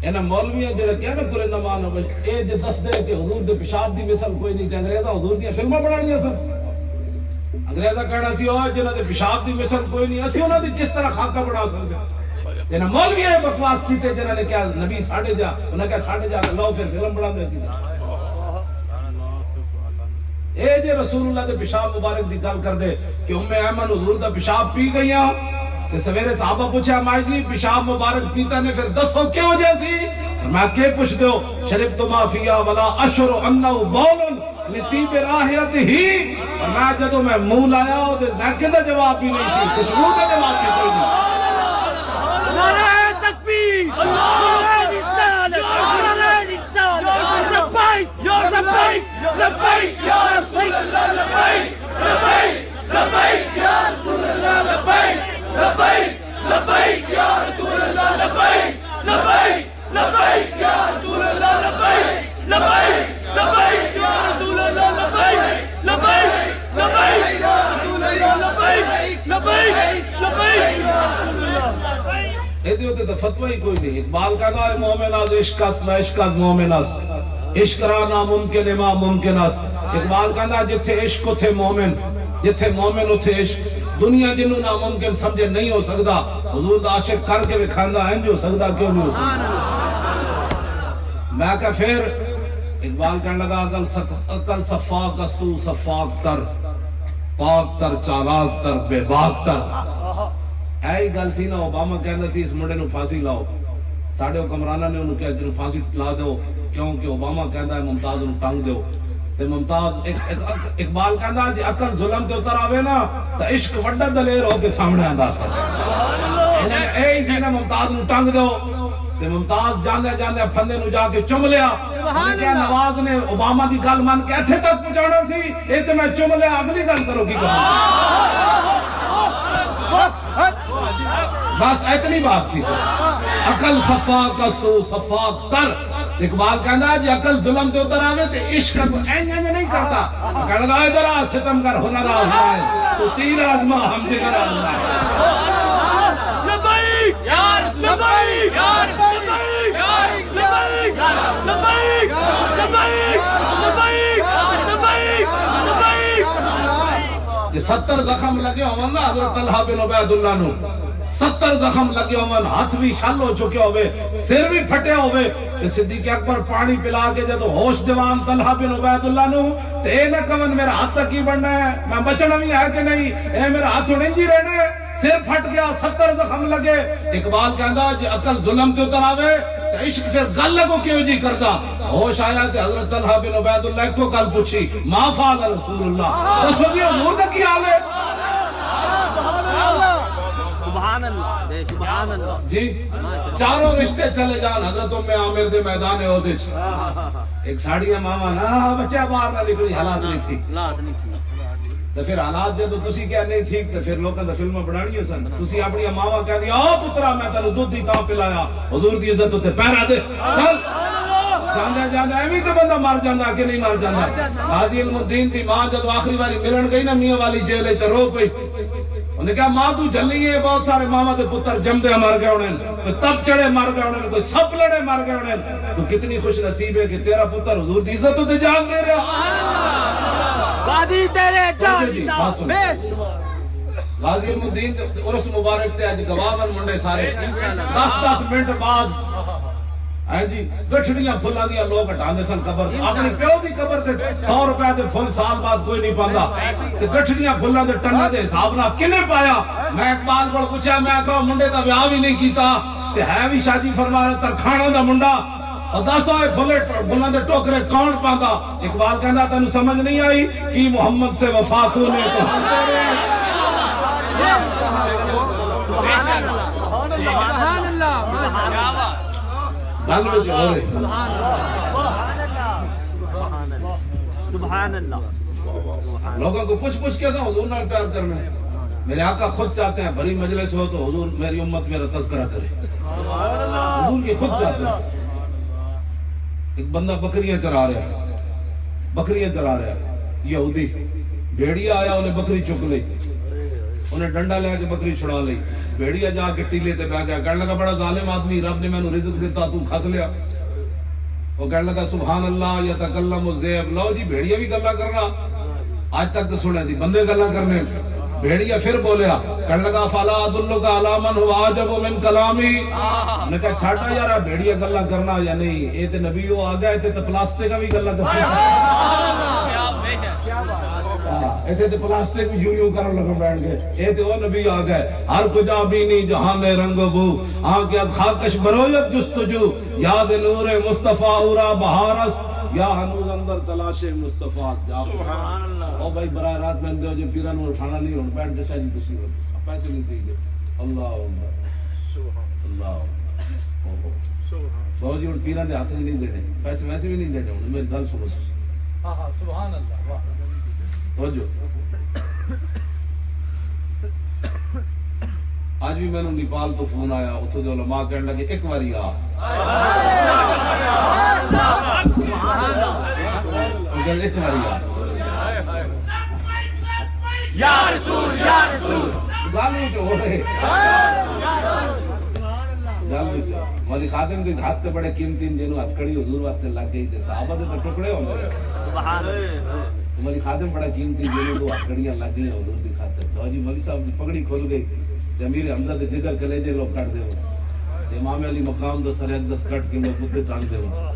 انہاں مولویاں جڑے کہہ نا ترے نہ مانو بھائی اے جے دس دے کہ حضور دے پیشاب دی مثال کوئی نہیں تے انگریزاں حضور دی فلماں بنانیاں سن. انگریزاں کہنا سی او جنہاں دے پیشاب دی مثال کوئی نہیں، اسی انہاں دی کس طرح خاکہ بنا سکتے. انہاں مولویاں بکواس کیتے جنہاں نے کہا نبی ساڑھے جا، انہاں کہا ساڑھے جا لو پھر فلم بنا دے سی. اے جے رسول اللہ دے پیشاب مبارک دی گل کر دے کہ ام ایمن حضور دا پیشاب پی گئیاں تے سویرے صحابہ پوچھا مائی جی پیشاب مبارک پیتا نے پھر دسو کیوں جیسی؟ میں کہ پوچھ دیو شربت ما فیا ولا اشعر انه بول لطیب راحت ہی. اور میں جدو میں منہ لایا او تے ذائقے دا جواب بھی نہیں سی، خوشبو دا جواب بھی کوئی نہیں. نعرہ تکبیر، نعرہ رسالت، نعرہ رسالت. لبیک یا لبیک لبیک یا رسول اللہ لبیک لبیک لبیک یا رسول اللہ لبیک لبیک لبیک یا رسول اللہ لبیک لبیک لبیک یا رسول اللہ لبیک لبیک لبیک یا رسول اللہ لبیک لبیک لبیک یا رسول اللہ لبیک لبیک لبیک یا رسول اللہ. ایدی ہوتے تو فتوہ ہی کوئی نہیں. اقبال کا نام مومن از عشق است و عشق از مومن است، عشق را ناممکن ما ممکن است. اقبال کا نام جتھے عشق تھے مومن، جتھے مومن اتھے عشق. دنیا جنہوں ناممکن سمجھے نہیں ہو سکتا، حضور دا عاشق کر کے بکھاندہ ہے جو سکتا کیوں نہیں ہو سکتا. میں کہا پھر اقبال کہنے لگا عقل صفاق استو صفاق تر، پاک تر چالاک تر بے باک تر. ایہی گل سی نا اوباما کہنا سی اس منڈے نو پھانسی لاؤ. ساڑھے حکمرانہ نے انہوں کہا جنہوں پھانسی لا دو کیونکہ اوباما کہنا ہے ممتاز انہوں ٹانگ دو. تے ممتاز اقبال کہندا جی عقل ظلم تے اتر آوے نا تے عشق وڈا دلیر ہو کے سامنے آندا اے سی نا ممتاز نو ٹنگ دو تے ممتاز جاندے جاندے پھندے نو جا کے چم لیا کہ نواز نے اوباما دی گل من کے ایتھے تک پہنچانا سی اے تے میں چم لیا اگلی گل کرو کی کروں بس اتنی بات سی عقل صفاق استو صفاق تر اقبال کہندا جی عقل ظلم تے اتر آوے تے عشق کو اینج نہیں کرتا کہنے لگا ادھر آ ستم کر ہنر آزمائے تو تیر آزما ہم جگر آزمائے لبیک یا رسول لبیک یا رسول لبیک لبیک لبیک لبیک لبیک لبیک یہ 70 زخم لگے ہوں نا حضرت طلحہ بن عبید اللہ نو 70 زخم لگے ہوئے ہاتھ بھی شل ہو چکے ہوئے سر بھی پھٹے ہوئے صدیق اکبر پانی پلا کے جدو ہوش دیوان طلحہ بن عبید اللہ نو تے اے نہ کون میرا ہاتھ تک ہی بڑھنا ہے میں بچنا بھی ہے کہ نہیں اے میرا ہاتھ نہیں جی رہنا ہے سر پھٹ گیا 70 زخم لگے اقبال کہندا جی عقل ظلم تے اتر آوے تے عشق پھر گل لگو کیوں جی کردا ہوش آیا تے حضرت طلحہ بن عبید اللہ کو گل پوچھی ما فعل رسول اللہ رسول جی حضور دا کی حال ہے سبحان اللہ سبحان اللہ جی چاروں رشتے چلے جان حضرت ام عامر دے میدان احد وچ ایک ساڑیاں ماما نا بچہ باہر نہ نکلی حالات نہیں ٹھیک حالات نہیں ٹھیک تے پھر حالات جدوں تسی کہہ نہیں ٹھیک تے پھر لوکاں دا فلماں بنانیاں سن تسی اپنی ماما کہہ دی او پترا میں تینوں دودھ ہی تاں پلایا حضور دی عزت تے پیرا دے چل جاندا جاندا ایویں تے بندہ مر جاندا کہ نہیں مر جاندا غازی علم الدین دی ماں جدوں آخری باری ملن گئی نا میاں والی جیل تے رو پئی انہوں نے کہا ماں تو جلی ہے بہت سارے ماما دے پتر جمدے مر گئے انہیں کوئی تب چڑے مر گئے انہیں کوئی سپ لڑے مر گئے انہیں تو کتنی خوش نصیب ہے کہ تیرا پتر حضور دی عزت تو جان دے رہا غازی تیرے جان غازی علم الدین عرس مبارک تے آج گواہن منڈے سارے 10 منٹ بعد جی گٹھڑیاں پھلاں دیاں لوگ ہٹاندے سن قبر اپنی پیو دی قبر تے 100 روپے دے پھل سال بعد کوئی نہیں پاندا تے گٹھڑیاں پھلاں دے ٹنگاں دے حساب نال کنے پایا میں اقبال کول پوچھا میں کہا منڈے دا بیاہ بھی نہیں کیتا تے ہے بھی شادی فرما ترکھانا دا منڈا اور دسو اے پھلاں دے ٹوکرے کون پاندا اقبال کہندا تینوں سمجھ نہیں آئی کہ محمد سے وفا تو نے تو سبحان اللہ سبحان اللہ گل وچ ہو رہی سبحان اللہ لوگوں کو پوچھ کیسا حضور نال پیار کرنا ہے میرے آقا خود چاہتے ہیں بڑی مجلس ہو تو حضور میری امت میرا تذکرہ کرے حضور کی خود چاہتے ہیں ایک بندہ بکریاں چرا رہا ہے یہودی بھیڑیا آیا انہیں بکری چک لی انہیں ڈنڈا لے کے بکری چھڑا لی بھیڑیا جا کے ٹیلے تے بیٹھ گیا کہنے لگا بڑا ظالم آدمی رب نے میں نے رزق دیتا تو کھس لیا وہ کہنے لگا سبحان اللہ یتکلم الذئب لو جی بھیڑیا بھی گلا کرنا آج تک تو سنے سی بندے گلا کرنے بھیڑیا پھر بولیا کہنے لگا فلا ادلک علی من هو اعجب من کلامی نے کہا چھاٹا یار بھیڑیا گلا کرنا یا نہیں اے تے نبی ہو آ گیا تے پلاسٹک کا بھی گلا کرنا ایسے تے پلاسٹک بھی یوں کرن لگا بیٹھ گئے اے تے وہ نبی آ گئے ہر کجا بینی جہاں میں رنگ بو آنکھ از خاکش برویت جستجو یاد نور مصطفیٰ اورا بہارس یا ہنوز اندر تلاش مصطفیٰ سبحان اللہ او بھائی براہ رات میں دو جو پیران وہ اٹھانا نہیں ہوں بیٹھ جیسا جی تسی ہو پیسے نہیں چاہیے اللہ اکبر اللہ سو جی پیران دے ہاتھ نہیں دینے پیسے ویسے بھی نہیں دینے میری گل سنو سبحان اللہ توجہ آج بھی میں نے نیپال تو فون آیا اتھو دے علماء کہنے لگے ایک واری آ ایک واری آ یا رسول گالوں جو ہو رہے مولی خادم کے ہاتھ تے بڑے قیمتی جنہوں ہتھکڑی حضور واسطے لگ گئی تھے صحابہ دے ٹکڑے ہوں گے مولی خادم بڑا قیمتی جنہوں دو ہتھکڑیاں لگ گئی حضور دی خاطر تو جی مولی صاحب دی پگڑی کھل گئی امیر حمزہ دے جگر کلیجے لوگ کٹ دے ہو امام علی مقام دا سرحد دس کٹ کے لوگ کتے ٹانگ دے ہو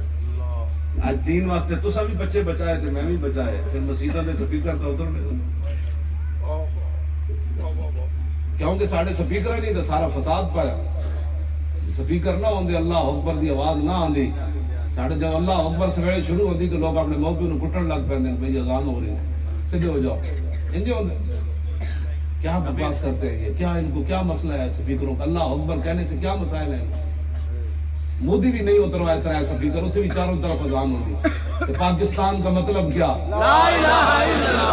آج دین واسطے تو سب بھی بچے بچائے تھے میں بھی بچائے پھر مسیدہ دے سپیکر تا ادھر میں کیونکہ ساڑھے سپیکر نہیں تھا سارا فساد پایا سپیکر نہ ہوندے اللہ اکبر دی آواز نہ آندی ساڑھے جب اللہ اکبر سویرے شروع ہوتی تو لوگ اپنے موقع کو کٹن لگ پہ بھئی اذان ہو رہی ہے سیدھے ہو جاؤ انجے ہوندے کیا بکواس کرتے ہیں یہ کیا ان کو کیا مسئلہ ہے سپیکروں کا اللہ اکبر کہنے سے کیا مسائل ہیں مودی بھی نہیں اتروایا طرح سپیکر اتھے بھی چاروں طرف اذان ہوگی کہ پاکستان کا مطلب کیا لا الہ الا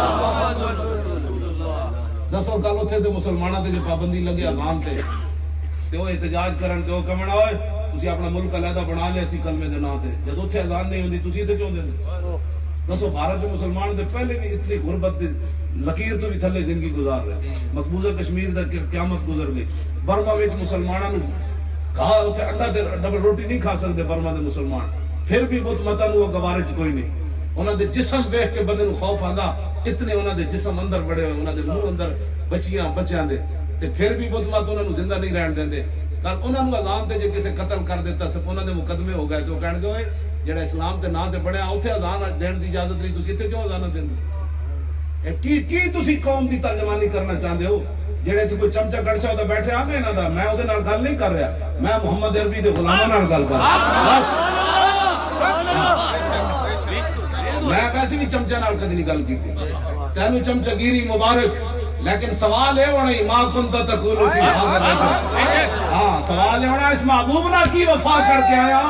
اللہ دسو کل اتھے تے مسلمانہ تے جو پابندی لگے اذان تے وہ احتجاج کرن تے وہ کمنا ہوئے تسی اپنا ملک علیحدہ بنا لے اسی کلمے دے نا تے جب اتھے اذان نہیں ہوندی تسی اتھے کیوں دے دسو بھارت کے مسلمان دے پہلے بھی اتنی غربت لکیر تو بھی تھلے زندگی گزار رہے مقبوضہ کشمیر دا قیامت گزر گئی برما وچ مسلماناں نو کہا اتھے انڈا تے ڈبل روٹی نہیں کھا سکتے برما دے مسلمان پھر بھی بت متا نو گوارے چ کوئی نہیں انہاں دے جسم ویکھ کے بندے نو خوف آندا اتنے انہاں دے جسم اندر بڑے ہوئے انہاں دے منہ اندر بچیاں بچیاں دے تے پھر بھی بت مت انہاں نو زندہ نہیں رہن دیندے کل انہاں نو اذان تے جے کسے قتل کر دیتا سب انہاں دے مقدمے ہو گئے تو کہن گے اوئے جڑا اسلام تے نام تے بڑھیا اوتھے اذان دین دی اجازت نہیں تسی ایتھے کیوں اذان دیندے کی تسی قوم دی ترجمانی کرنا چاہندے ہو جڑے تے کوئی چمچا کڑچا ہوتا بیٹھے آ کے انہاں دا میں اودے نال گل نہیں کر رہا میں محمد عربی دے غلاماں نال گل کر میں ویسے بھی چمچا نال کدی نہیں گل کیتی تینوں چمچا گیری مبارک لیکن سوال ہے ہونا ما کنت تقول فی ہاں سوال ہے ہونا اس محبوب نہ کی وفا کر کے آیا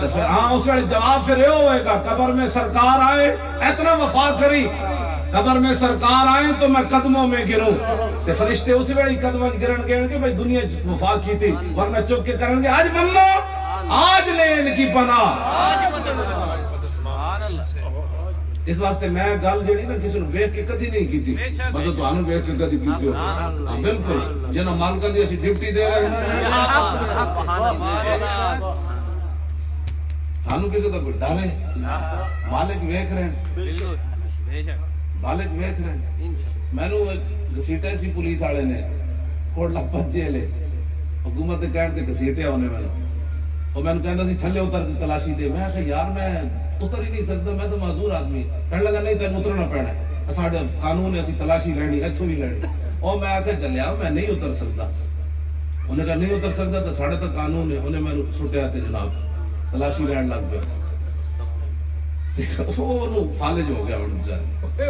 پھر ہاں اس وقت جواب پھر یہ ہوئے گا قبر میں سرکار آئے اتنا وفا کری قبر میں سرکار آئے تو میں قدموں میں گروں تے فرشتے اسی وقت قدموں گرن گئے کہ بھئی دنیا وفا کی تھی ورنہ چک کے کرن گے آج ملو آج لے ان کی پناہ اس واسطے میں گل جڑی نا کسی نے ویکھ کے کدی نہیں کیتی مطلب تانوں ویکھ کے کدی کیتی ہو ہاں بالکل جنہاں مالکاں دی اسی ڈیوٹی دے رہے ہیں تانوں کسی دا کوئی ڈر ہے مالک ویکھ رہے ہیں مالک ویکھ رہے ہیں مینوں گھسیٹے سی پولیس والے نے کوٹلا پجے لے حکومت دے کہن تے گھسیٹے اونے مینوں او مینوں کہندا سی تھلے اتر کے تلاشی دے میں کہ یار میں اتر ہی نہیں سکتا میں تو معذور آدمی کہنے لگا نہیں تین اترنا پڑنا ہے ساڈے قانون ہے اسی تلاشی لینی ایتھوں بھی لینی او میں آ کے چلیا میں نہیں اتر سکتا انہیں کہا نہیں اتر سکتا تو ساڑھے تک قانون ہے انہیں میں سٹیا تے جناب تلاشی لین لگ گیا وہ فالج ہو گیا ان بچارے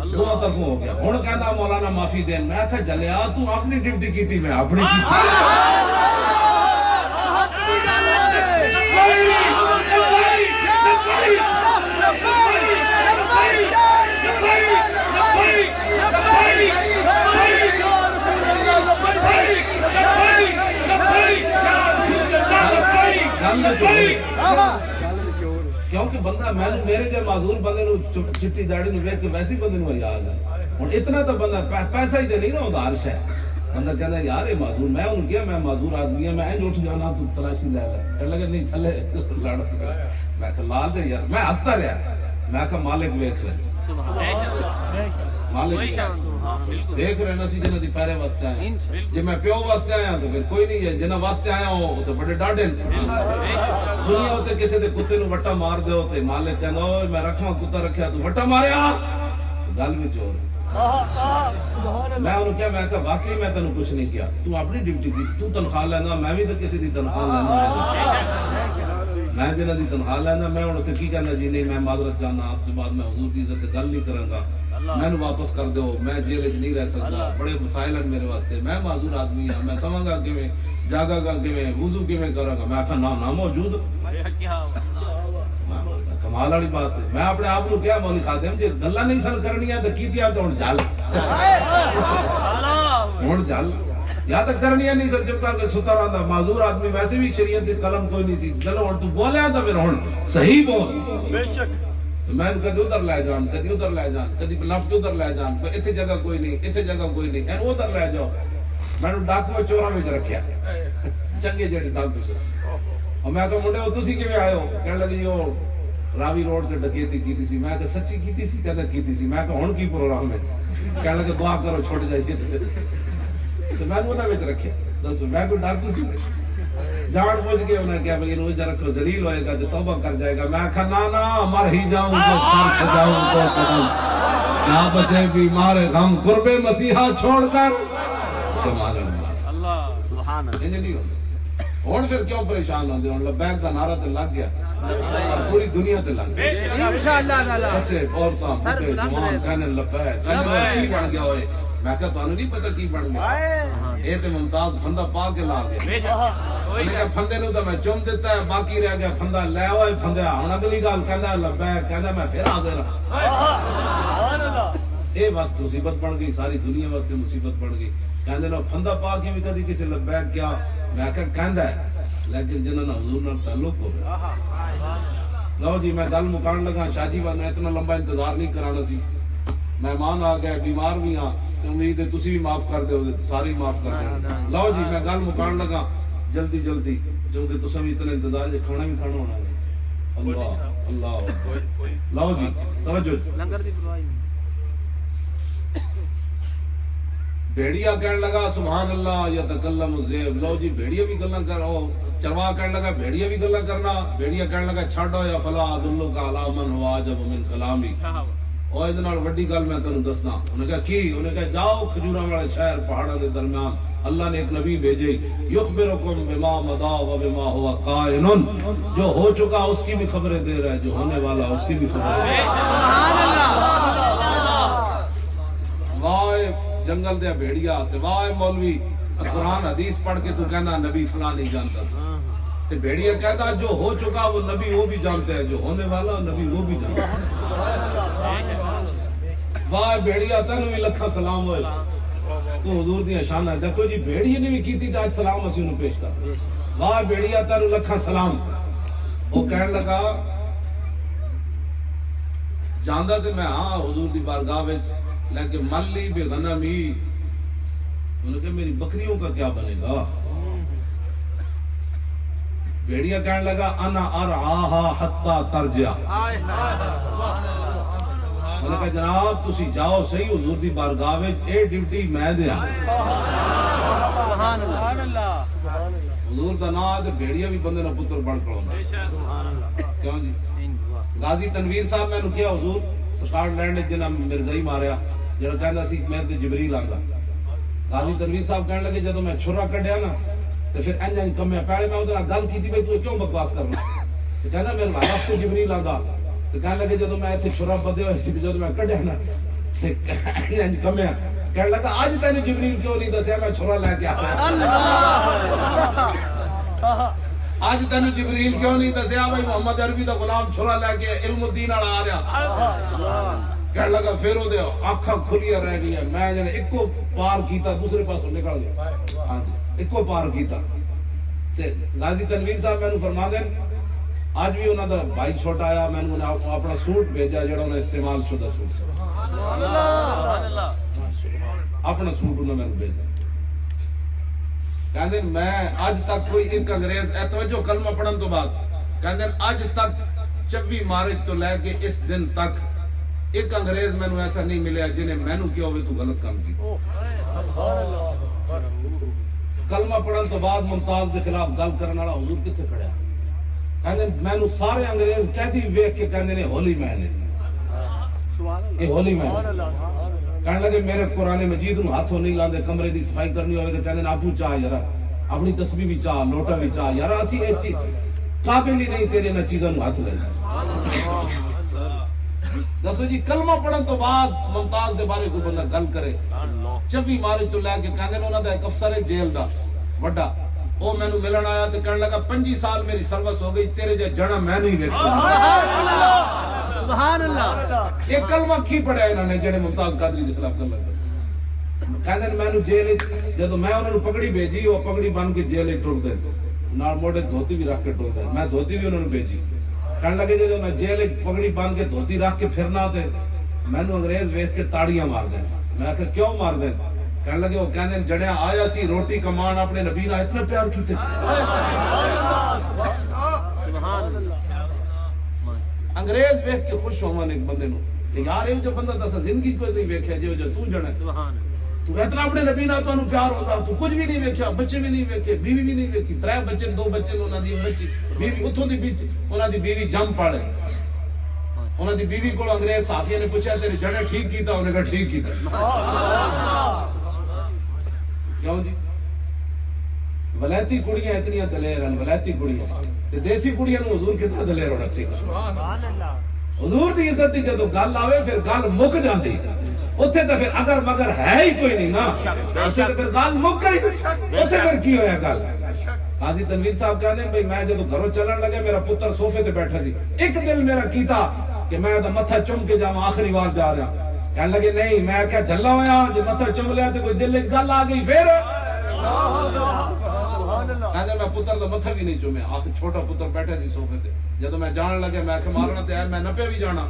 دونوں طرفوں ہو گیا ہن کہندا مولانا معافی دین میں کہا جلیا تو اپنی ڈیوٹی کی تھی میں اپنی کیونکہ بندہ میرے جے معذور بندے نو چٹی داڑھی نو ویکھ کے ویسی بندے نو یاد ہے ہن اتنا تو بندہ پیسہ ہی تے نہیں نا ہوندا ہر شے بندہ کہندا یار اے معذور میں انہوں کیا میں معذور آدمی ہوں میں انج اٹھ جانا تو تلاشی لے لے کہنے لگا نہیں تھلے لڑ میں کہ لال دے یار میں ہستا رہا میں کہ مالک ویکھ رہے مالک دیکھ رہے نا سی جنہ دی پیرے واسطے آئے جب میں پیو واسطے آیا تو پھر کوئی نہیں ہے جنہ واسطے آیا ہو تو بڑے ڈاڈے دنیا ہوتے کسی دے کتے نو وٹا مار دے ہوتے مالک کہنا ہوئے میں رکھاں کتا رکھیا تو وٹا ماریا گل میں چور میں انہوں کیا میں کہا واقعی میں تنہوں کچھ نہیں کیا تو اپنی ڈیوٹی کی تو تنخواہ لینا میں بھی تو کسی دی تنخواہ لینا میں جنہ دی تنخواہ لینا میں انہوں سے کی کہنا جی نہیں میں معذرت چاہنا آپ سے بعد میں حضور کی عزت گل نہیں کروں گا میں نے واپس کر دو میں جیل وچ نہیں رہ سکتا بڑے مسائل ہیں میرے واسطے میں معذور آدمی ہوں میں سواں گا کیویں جاگا گا کیویں وضو کیویں کراں گا میں کہا نہ موجود کمال والی بات ہے میں اپنے آپ کو کیا مولوی خادم جی گلاں نہیں سن کرنیاں تے کیتیاں تے ہن جل ہن جل یا تک کرنیاں نہیں سن چپ کر کے ستا رہندا معذور آدمی ویسے بھی شریعت دے قلم کوئی نہیں سی چلو ہن تو بولیا تے پھر ہن صحیح بول بے شک میں کدی ادھر لے جان کدی ادھر لے جان کدی لفٹ ادھر لے جان اتنے جگہ کوئی نہیں اتنے جگہ کوئی نہیں این ادھر لے جاؤ میں ڈاکو چوراں وچ رکھیا چنگے جڑے ڈاکو سے اور میں کہ منڈے او تسی کیویں آئے ہو کہن لگے او راوی روڈ تے ڈکیتی کیتی سی میں کہ سچی کیتی سی کہندا کیتی سی میں کہ ہن کی پروگرام ہے کہن لگے دعا کرو چھوٹ جائیے تو میں انہاں وچ رکھیا دسو میں کوئی ڈاکو سی جان بوجھ کے انہیں کیا بھئی انہوں جا رکھو ذلیل ہوئے گا تو توبہ کر جائے گا میں کہا نا مر ہی جاؤں تو سر سجاؤں تو قدم کیا بچے بیمار غم قرب مسیحہ چھوڑ کر کمال اللہ سبحان اللہ انہیں نہیں ہوتا ہن پھر کیوں پریشان ہوندے ہن لبیک دا نعرہ تے لگ گیا پوری دنیا تے لگ گیا انشاءاللہ تعالی اچھے اور صاحب بڑے جوان کہنے لبیک کہنے کی بن گیا ہوئے میں کہا تانوں نہیں پتہ کی بن گیا اے تے ممتاز پھندا پا کے لا گیا میں کہا پھندے نوں تے میں چم دیتا ہے باقی رہ گیا پھندا لے ہوئے پھندیا ہن اگلی گل کہندا لبیک کہندا میں پھر حاضر سبحان اللہ اے بس مصیبت بن گئی ساری دنیا واسطے مصیبت بن گئی کہندے نو پھندا پا کے بھی کدی کسی لبیک کیا میں کہا کہندا ہے لیکن جنہاں نال حضور نال تعلق ہو گیا لو جی میں گل مکان لگا شاہ جی نے اتنا لمبا انتظار نہیں کرانا سی مہمان آ گئے بیمار بھی ہاں امید ہے تسی بھی معاف کر دے سارے معاف کر دے لو جی میں گل مکان لگا جلدی جلدی کیونکہ تساں بھی اتنا انتظار ہے کھانا بھی کھانا ہونا ہے اللہ اللہ لو جی توجہ لنگر دی پرواہ نہیں بھیڑیا کہنے لگا سبحان اللہ یتکلم الذئب لو جی بھیڑیا بھی گلاں کرو چرواہ کہنے لگا بھیڑیا بھی گلاں کرنا بھیڑیا کہنے لگا چھڈو یا فلا ادلک علی من هو عجب من کلامی او ادے نال وڈی گل میں تانوں دسنا انہوں نے کہا کی انہوں نے کہا جاؤ کھجوراں والے شہر پہاڑاں دے درمیان اللہ نے ایک نبی بھیجے یخبرکم بما مضى وبما هو قائن جو ہو چکا اس کی بھی خبریں دے رہا ہے جو ہونے والا اس کی بھی خبریں سبحان اللہ واہ جنگل دے بھیڑیا تے واہ مولوی قرآن حدیث پڑھ کے تو کہنا نبی فلاں نہیں جانتا تھا تے بھیڑیا کہتا جو ہو چکا وہ نبی وہ بھی جانتے ہیں جو ہونے والا نبی وہ بھی جانتا ہے واہ بھیڑیا تینوں بھی لکھا سلام ہوئے تو حضور دی شان ہے دیکھو جی بھیڑیا نے بھی کیتی تے اج سلام اسی نوں پیش کر واہ بھیڑیا تینوں لکھا سلام وہ کہنے لگا جاندا تے میں ہاں حضور دی بارگاہ وچ لیکن ملی بے غنمی انہوں نے کہا میری بکریوں کا کیا بنے گا بھیڑیا کہنے لگا انا ارعاہا حتی ترجع انہوں نے کہا جناب تسی جاؤ صحیح حضور دی بارگاہ وچ اے ڈیوٹی میں دیا سبحان اللہ حضور دا نام تے بھیڑیا بھی بندے نہ پتر بن کھڑا کیوں جی غازی تنویر صاحب میں نے کیا حضور سکاٹ لینڈ نے جنہاں مرزائی ماریا جڑا کہندا سی میں تے جبریل آندا غازی تنویر صاحب کہنے لگے جدوں میں چھرا کڈیا نا تے پھر انج کمیا پہلے میں اودے نال گل کیتی بھئی تو کیوں بکواس کرنا تے کہندا میرے واسطے تو جبریل آندا تے کہنے لگے جدوں میں ایتھے چھرا بدے ہوئے سی جدوں میں کڈیا نا تے انج کمیا کہنے لگا اج تینوں جبریل کیوں نہیں دسیا میں چھرا لے کے آیا آج تینوں جبریل کیوں نہیں دسیا بھائی محمد عربی دا غلام چھرا لے کے علم الدین والا آ رہا کہنے لگا پھر وہ آنکھاں کھلیاں رہ گئی ہیں میں جنے ایکو پار کیتا دوسرے پاسوں نکل گیا ہاں جی ایکو پار کیتا تے غازی تنویر صاحب میں نے فرما دیں آج بھی انہاں دا بھائی چھوٹا آیا میں نے اپنا سوٹ بھیجا جڑا انہاں استعمال شدہ سوٹ سبحان اللہ اپنا سوٹ انہاں میں نے بھیجا کہندے میں آج تک کوئی ایک انگریز اے توجہ کلمہ پڑھن تو بعد کہندے آج تک 24 مارچ تو لے کے اس دن تک ایک انگریز میں نے ایسا نہیں ملیا جنہیں میں نے کیا ہوئے تو غلط کام کی کلمہ پڑھن تو بعد ممتاز دے خلاف گل کرنے والا حضور کتنے کھڑیا کہندے میں نے سارے انگریز قیدی ویکھ کے کہندے نے ہولی مہینے یہ ہولی مہینے کہنے لگے میرے قرآن مجید نوں ہاتھوں نہیں لاندے کمرے دی صفائی کرنی ہوئے تو کہندے ابو چاہ یارا اپنی تسبیح بھی چاہ لوٹا بھی چاہ یارا اسی اے چیز قابل ہی نہیں تیرے نہ چیزاں نوں ہاتھ لے دسو جی کلمہ پڑھن تو بعد ممتاز دے بارے کوئی بندہ گل کرے 24 مارچ تو لے کے کہندے نے انہاں دا ایک افسر ہے جیل دا بڑا او مینوں ملن آیا تے کہنے لگا 25 سال میری سروس ہو گئی تیرے جے جڑا میں نہیں ویکھیا سبحان اللہ ایک کلمہ کی پڑھیا انہاں نے جڑے ممتاز قادری دے خلاف گل کر کہندے نے مینوں جیل جدوں میں انہاں نوں پگڑی بھیجی او پگڑی بن کے جیل ٹر دے نال موڑے دھوتی بھی رکھ کے ٹر دے میں دھوتی بھی انہاں نوں بھیجی کہنے لگے جو میں جیل پگڑی باندھ کے دھوتی رکھ کے پھرنا تے میں نے انگریز ویکھ کے تاڑیاں مار دیں میں کہا کیوں مار دیں کہنے لگے وہ کہنے جڑیاں آیا سی روٹی کمان اپنے نبی نہ اتنا پیار کیتے انگریز ویکھ کے خوش ہوون ایک بندے نو یار یہ جو بندہ دس زندگی کوئی نہیں ویکھیا جو تو جڑے سبحان تو اتنا اپنے نبی نہ تو پیار ہوتا تو کچھ بھی نہیں ویکھیا بچے بھی نہیں ویکھے بیوی بھی نہیں ویکھی 3 بچے 2 بچے انہاں دی بچی بیوی اتھوں دی بیچ انہاں دی بیوی جم پڑے انہاں دی بیوی کو انگریز صحافیہ نے پوچھا تیرے جڑے ٹھیک کیتا انہوں نے کہا ٹھیک کیتا کیوں جی ولایتی کڑیاں اتنی دلیر ہیں، ولایتی کڑیاں تے دیسی کڑیاں نوں حضور کتنا دلیر ہونا چاہیے. سبحان اللہ. حضور دی عزت دی جدوں گل آوے پھر گل مک جاندی. اوتھے تے پھر اگر مگر ہے ہی کوئی نہیں نا، اوتھے تے پھر گل مک گئی. اوتھے پھر کی ہویا گل؟ قاضی تنویر صاحب کہندے بھئی میں جدوں گھروں چلن لگے میرا پتر صوفے تے بیٹھا سی، ایک دل میرا کیتا کہ میں دا متھا چوم کے جاواں، آخری بار جا رہا. کہنے لگے نہیں، میں کیا جھلا ہویا جے متھا چوم لیا تے کوئی دل وچ گل آ گئی پھر. کہندے میں پتر دا متھا بھی نہیں چومیا. آخر چھوٹا پتر بیٹھا سی صوفے تے، جدوں میں جان لگے میں کہ مارنا تے ہے، میں نہ پہ بھی جانا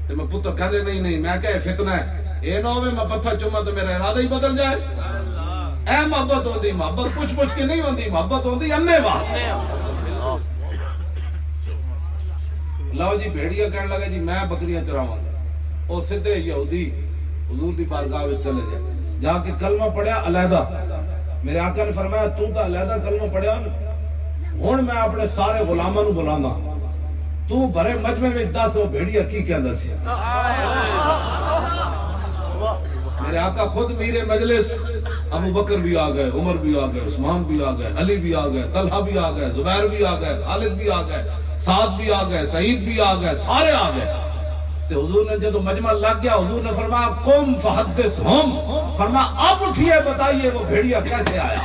تے میں پتر کہندے نہیں نہیں، میں کہ فتنہ ہے، اے نہ ہوے میں متھا چوما تے میرا ارادہ ہی بدل جائے. اے محبت ہوندی، محبت پوچھ پوچھ کے نہیں ہوندی، محبت ہوندی انے واہ. لو جی بھیڑیا کہنے لگا جی میں بکریاں چراواں گا. او سدھے یہودی حضور دی بارگاہ وچ چلے گئے، جا کے کلمہ پڑھیا علیحدہ. میرے آقا نے فرمایا تو تا علیحدہ کلمہ پڑھیا ہن میں اپنے سارے غلاماں نوں بلانا، تو بھرے مجمع وچ دس او بھیڑیا کی کہندا سی. میرے آقا خود میر مجلس، ابو بکر بھی آ گئے، عمر بھی آ گئے، عثمان بھی آ گئے، علی بھی آ گئے، طلحہ بھی آ گئے، زبیر بھی آ گئے، خالد بھی آ گئے، سعد بھی آ گئے، سعید بھی آ گئے، سارے آ گئے. تے حضور نے جب مجمع لگ گیا، حضور نے فرمایا قم فحدثہم، فرمایا اب اٹھئے بتائیے وہ بھیڑیا کیسے آیا.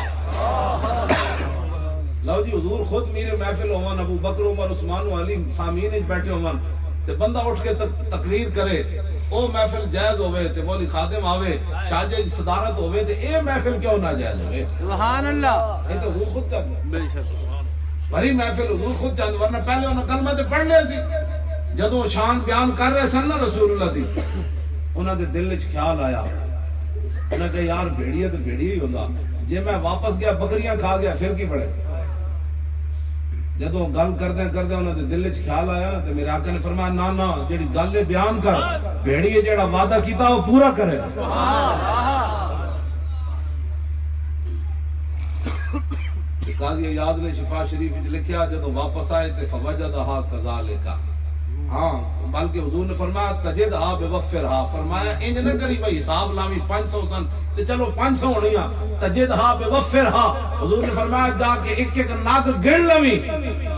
لو جی حضور خود میرے محفل ہومن، ابو بکر عمر عثمان و علی سامعین وچ بیٹھے ہومن تے بندہ اٹھ کے تقریر کرے، او محفل جائز ہوئے تے مولی خادم آوے، شاہ جی صدارت ہوئے تے اے محفل کیوں نہ جائز ہوئے. سبحان اللہ. یہ تو حضور خود چاہتے بے شک بھری محفل حضور خود چاہتے، ورنہ پہلے انہوں کلمہ تے پڑھ لے سی. جدوں شان بیان کر رہے سن نا رسول اللہ دی، انہاں دے دل وچ خیال آیا، انہاں کہا یار بھیڑیا تے بھیڑیا ہی ہوندا، جے میں واپس گیا بکریاں کھا گیا پھر کی پڑے. جدوں گل کردے کردے انہاں دے دل وچ خیال آیا تے میرے آقا نے فرمایا نا نا جیڑی گل بیان کر، بھیڑیے جیڑا وعدہ کیتا وہ پورا کرے. قاضی ایاز نے شفا شریف وچ لکھیا جدوں واپس آئے تے فوجدھا کذالک. ہاں بلکہ حضور نے فرمایا تجدھا بوفرھا، فرمایا انج نہ کری بھئی حساب لاوی 500 سن تے چلو 500 ہونیاں، تجدھا بوفرھا. حضور نے فرمایا جا کے ایک ایک ناگ گن لوی،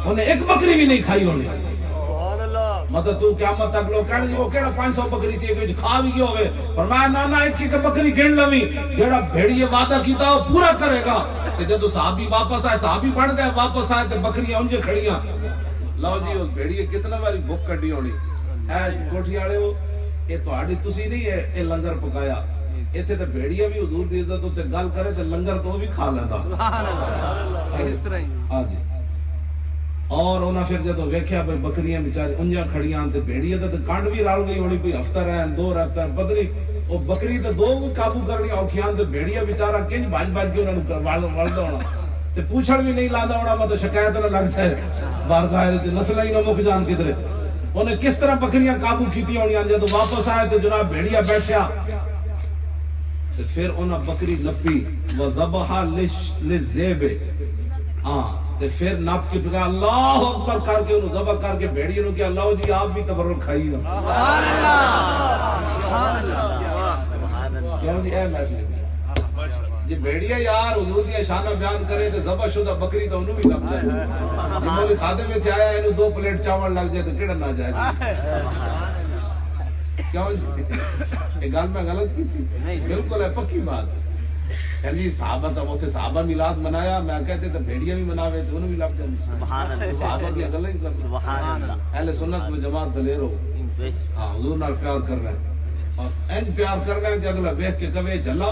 انہیں ایک بکری بھی نہیں کھائی ہونی. مطلب تو قیامت تک لوگ کہنے جی وہ کیڑا 500 بکری سی ایک کھا بھی گیا ہوئے. فرمایا نا نا ایک ایک بکری گن لوی، جیڑا بھیڑیے وعدہ کیتا وہ پورا کرے گا. کہ جدو صحابی واپس آئے، صحابی بڑھ گئے، واپس آئے تے بکریاں انجے کھڑیاں. لو جی اس بھیڑیے کتنا باری بھوک کڈی ہونی. اے کوٹھی والے ہو اے تہاڈی تسی نہیں ہے اے لنگر پکایا، ایتھے تے بھیڑیا بھی حضور دی عزت تے گل کرے تے لنگر تو بھی کھا لیندا. سبحان اللہ. اس طرح ہی ہاں جی. اور انہاں پھر جدوں ویکھیا بھئی بکریاں بیچارے انجاں کھڑیاں تے بھیڑیا تے کانڈ بھی رل گئی ہونی، کوئی ہفتہ رہن 2 ہفتہ پتہ نہیں او بکری تے 2 قابو کرنی اوکھیاں تے بھیڑیا بیچارہ کنج بھج کے انہاں نوں ولدا ہونا تے پوچھڑ بھی نہیں لاندا ہونا، مطلب شکایت نہ لگ جائے بارگاہ تے نسل ہی نہ مک جان کدھر. انہیں کس طرح بکریاں قابو کیتی ہونیاں. جدوں واپس آئے تے جناب بھیڑیا بیٹھیا تے پھر انہاں بکری نپی وذبح للذئب. ہاں تے پھر نپ کے پکا اللہ اکبر کر کے انہوں ذبح کر کے بھیڑیے نوں کہ اللہ جی آپ بھی تبرک کھائی ہو. سبحان اللہ. سبحان اللہ. کیوں جی اے محفل جی بھیڑیا یار حضور دی شانہ بیان کرے تے ذبح شدہ بکری تو انہوں بھی لگ جائے. جی مولی خادم میں تھے آیا انہوں 2 پلیٹ چاول لگ جائے تو کیڑا نہ جائے. کیوں جی یہ گل میں غلط کی تھی؟ بالکل ہے پکی بات. جی صحابہ تھا وہ تھے صحابہ میلاد منایا، میں کہتے تھے بھیڑیا بھی مناوے تو انہوں بھی لگ جائے. سبحان اللہ. صحابہ کی گل نہیں کرنا. سبحان اللہ. اہل سنت میں جماعت دلیر ہو. ہاں حضور نال پیار کر رہے ہیں اور این پیار کر رہے ہیں کہ اگلا دیکھ کے کبھی جلا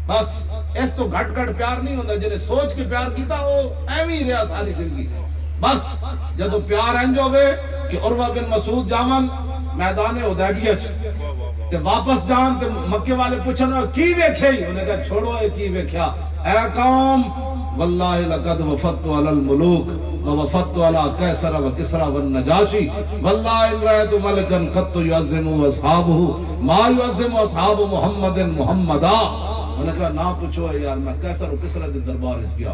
بس. اس تو گھٹ گھٹ پیار نہیں ہوتا. جنہیں سوچ کے پیار کیتا وہ ایویں رہا ساری زندگی. بس جدو پیار انج ہوئے کہ عروہ بن مسعود جاون میدان حدیبیہ تے واپس جان تے مکے والے پوچھنا کی ویکھیا؟ انہیں کہا چھوڑو اے کی ویکھیا. اے قوم واللہ لقد وفدت علی الملوک ووفدت علی قیصر و کسری والنجاشی واللہ ان رأیت ملکا قط یعظم اصحابہ ما یعظم اصحاب محمد محمدا. انہوں نے کہا نہ پوچھو یار میں قیصر و کسری دے دربار وچ گیا،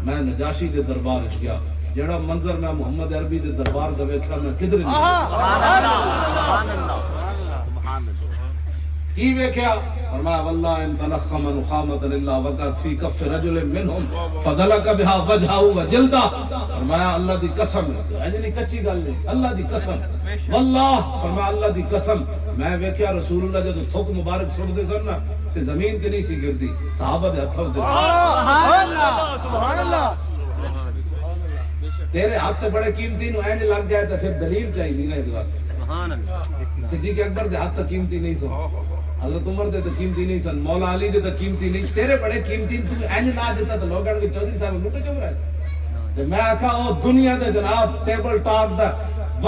میں نجاشی دے دربار وچ گیا، جڑا منظر میں محمد عربی دے دربار دا ویکھیا میں کدھر نہیں. سبحان اللہ. کی ویکھیا؟ فرمایا واللہ ان تنخم نخامۃ الا وقعت فی کف رجل منهم فدلک بها وجهه وجلدہ. فرمایا اللہ دی قسم یعنی کچی گل نہیں، اللہ دی قسم واللہ فرمایا اللہ دی قسم میں ویکھیا رسول اللہ جدوں تھوک مبارک سٹدے سن نا تے زمین تے نہیں سی گرتی، صحابہ دے ہتھاں تے سبحان اللہ سبحان اللہ. تیرے ہاتھ تے بڑے قیمتی نو اینج لگ جائے تے پھر دلیل چاہیے نا اس واسطے. سبحان اللہ. صدیق اکبر دے ہاتھ تے قیمتی نہیں سن، حضرت عمر دے تے قیمتی نہیں سن، مولا علی دے تے قیمتی نہیں، تیرے بڑے قیمتی تو اینج لا دیتا تے لوگاں کے چودھری صاحب لوٹے چوب رہے. تے میں آکھا او دنیا دے جناب ٹیبل ٹاک دا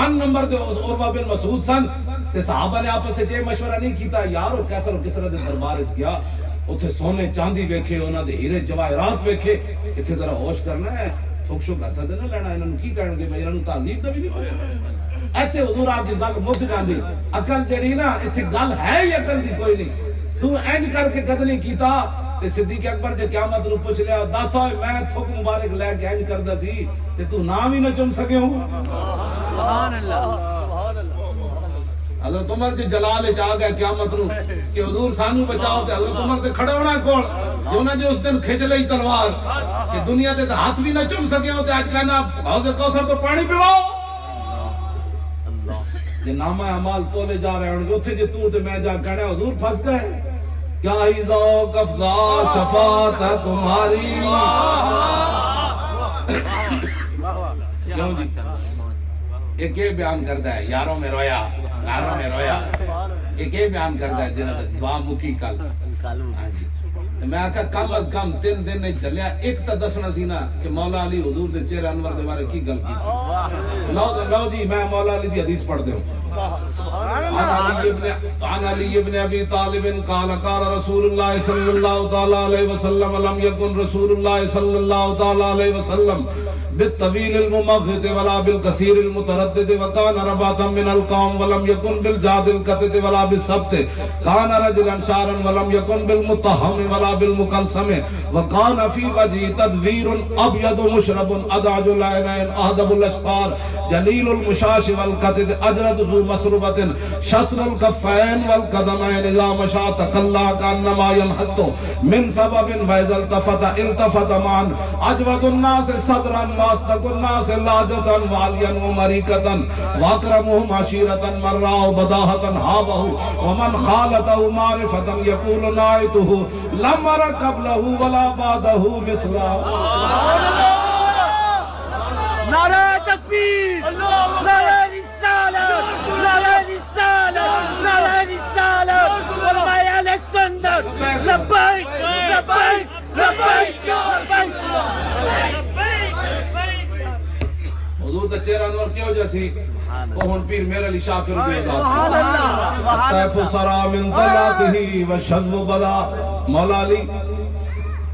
1 نمبر تے عروہ بن مسعود سن تے صحابہ نے آپس وچ مشورہ نہیں کیتا یارو کیسر و کسرا دے دربار وچ گیا اوتھے سونے چاندی ویکھے انہاں دے ہیرے جواہرات ویکھے، ایتھے ذرا ہوش کرنا ہے تھوک شو گھر تے نہ لینا، انہاں نوں کی کہن گے میں انہاں نوں تعظیم دا بھی نہیں پتہ. ایتھے حضور آپ دی گل مک جاندی، عقل جڑی نا ایتھے گل ہے ہی عقل دی کوئی نہیں. تو اینج کر کے قد نہیں کیتا تے صدیق اکبر جے قیامت نوں پوچھ لیا دس ہوئے میں تھوک مبارک لے کے اینج کردا سی تے تو نام ہی نہ چم سکے ہوں. سبحان اللہ. حضرت عمر جی جلال وچ آ گئے قیامت نوں کہ حضور سانو بچاؤ تے حضرت عمر تے کھڑے ہونا کول جو نہ جو اس دن کھچ لئی تلوار کہ دنیا تے ہاتھ بھی نہ چم سکے ہوں تے اج کہنا حوض کوثر تو پانی پیواؤ. جے نامہ اعمال تولے جا رہے ہوں اوتھے جے تو تے میں جا کہنا حضور پھنس گئے کیا ہی ذوق افزا شفاعت ہے تمہاری. کیوں جی ایک یہ بیان کرتا ہے یاروں میں رویا یاروں میں رویا، ایک یہ بیان کرتا ہے جنہاں دعا مکی کل. ہاں جی میں آکھا کم از کم 3 دن نہیں چلیا ایک تا دسنا سی نا کہ مولا علی حضور دے چہرے انور دے بارے کی گل کی. لو جی میں مولا علی دی حدیث پڑھ دوں. عن علی ابن ابی طالب قال قال رسول اللہ صلی اللہ تعالی علیہ وسلم لم یکن رسول اللہ صلی اللہ تعالی علیہ وسلم بالطویل الممغط ولا بالقصیر المتردد وكان رباطا من القوم ولم يكن بالجاد القطط ولا بالسبت كان رجلا شارا ولم يكن بالمتهم ولا بالمكلسم وكان في وجهه تدوير ابيض مشرب ادعج العينين اهدب الاشفار جليل المشاش والقطط اجرد ذو مسربة شسر الكفين والقدمين اذا مشى تقلع كانما ينحط من سبب واذا التفت معا اجود الناس صدرا واصدق الناس لاجة واليا ومريكة واكرمهم عشيرة من رأوا بداهة هابه ومن خالته معرفة يقول نائته لم أر قبله ولا بعده مثله. نعرہ تکبیر، نعرہ رسالت، نعرہ رسالت، نعرہ رسالت. فرمائے الیکسندر لبیک لبیک لبیک حضور دا چہرہ انور کیوں جیسی وہ پیر میرے علی شاہ فرد ازاد الطیف سرا من طلاته وشذب بلا. مولا علی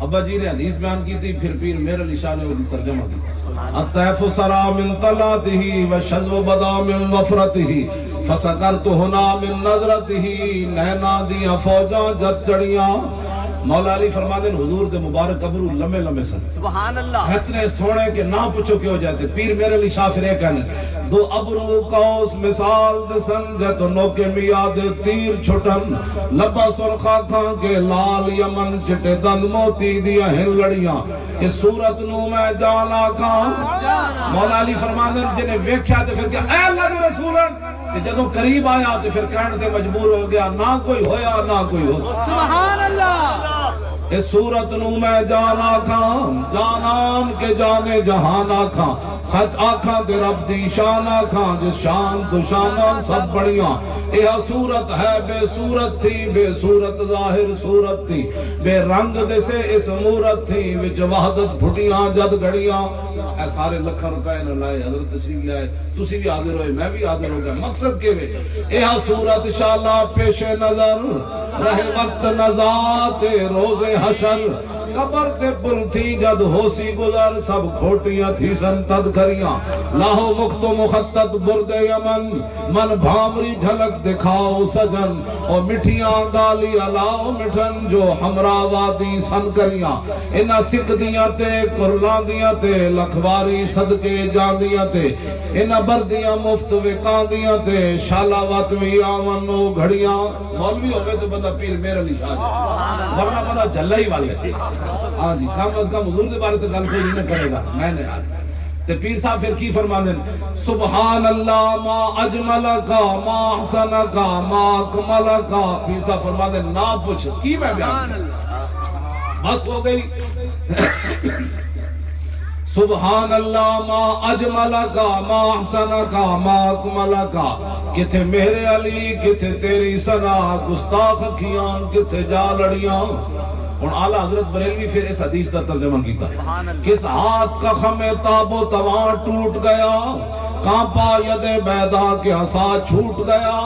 ابا جی نے حدیث بیان کی تھی پھر پیر میرے علی شاہ نے وہ ترجمہ کی. الطیف سرا من طلاته وشذب بدا من وفرته فسکرت ہنا من نظرته نہنا دیا فوجاں جت چڑیاں. مولا علی فرماتے ہیں حضور دے مبارک قبرو لمبے لمبے سن سبحان اللہ. اتنے سونے کے نہ پوچھو کیوں جاتے. پیر میرے علی شاہ فرے کہنے دو ابرو قوس مثال دے سن جتو نوکے میاد تیر چھٹن لبا سرخا کھان کے لال یمن چٹے دند موتی دیا ہیں لڑیاں اس صورت نو میں جانا کھان. مولا علی فرماتے ہیں جنہیں ویکھیا تے پھر کیا اے اللہ دے رسولن کہ جدوں قریب آیا تو پھر کہنے تے مجبور ہو گیا نہ کوئی ہویا نہ کوئی ہو. سبحان اللہ. اس صورت نو میں جانا کھان جانان کے جانے جہان آکھاں سچ آکھاں کہ رب دی شان آکھاں جس شان تو شانان سب بڑیاں. یہ صورت ہے بے صورت تھی بے صورت ظاہر صورت تھی بے رنگ دے سے اس مورت تھی وچ وحدت بھٹیاں جد گھڑیاں. اے سارے لکھاں روپے نہ لائے حضرت تشریف لائے تسی بھی حاضر ہوئے میں بھی حاضر ہو گیا. مقصد کے وے یہ صورت انشاءاللہ پیش نظر رہے وقت نزات روز حشر قبر تے بل تھی جد ہو سی گزر سب کھوٹیاں تھی سن تد کھریاں لاہو مخت و مخطط برد یمن من بھامری جھلک دکھاؤ سجن اور مٹھیاں گالی علاؤ مٹھن جو ہمراہ وادی سن کریاں انہا سکھ دیاں تے کرلاں دیاں تے لکھواری صدقے جان دیاں تے انہا بردیاں مفت وکان دیاں تے شالاوات وی آمنو گھڑیاں مولوی ہوئے تو بندہ پیر میرے علی شاہ ورنہ بندہ جھلا ہی والے ہاں جی کم از کم حضور دے بارے تو گل کوئی نہیں کرے گا میں نے تے پیر صاحب پھر کی فرماندے سبحان اللہ ما اجملکا ما احسنکا ما اکملکا پیر صاحب فرماندے نہ پوچھ کی میں بیان بس ہو گئی سبحان اللہ ما اجملکا ما احسنکا ما اکملکا کتھے میرے علی کتھے تیری ثنا گستاخ کیاں کتھے جا لڑیاں اور اعلیٰ حضرت بریلوی پھر اس حدیث کا ترجمہ کیتا کس ہاتھ کا خم تاب و توان ٹوٹ گیا کانپا ید بیدا کے عصا چھوٹ گیا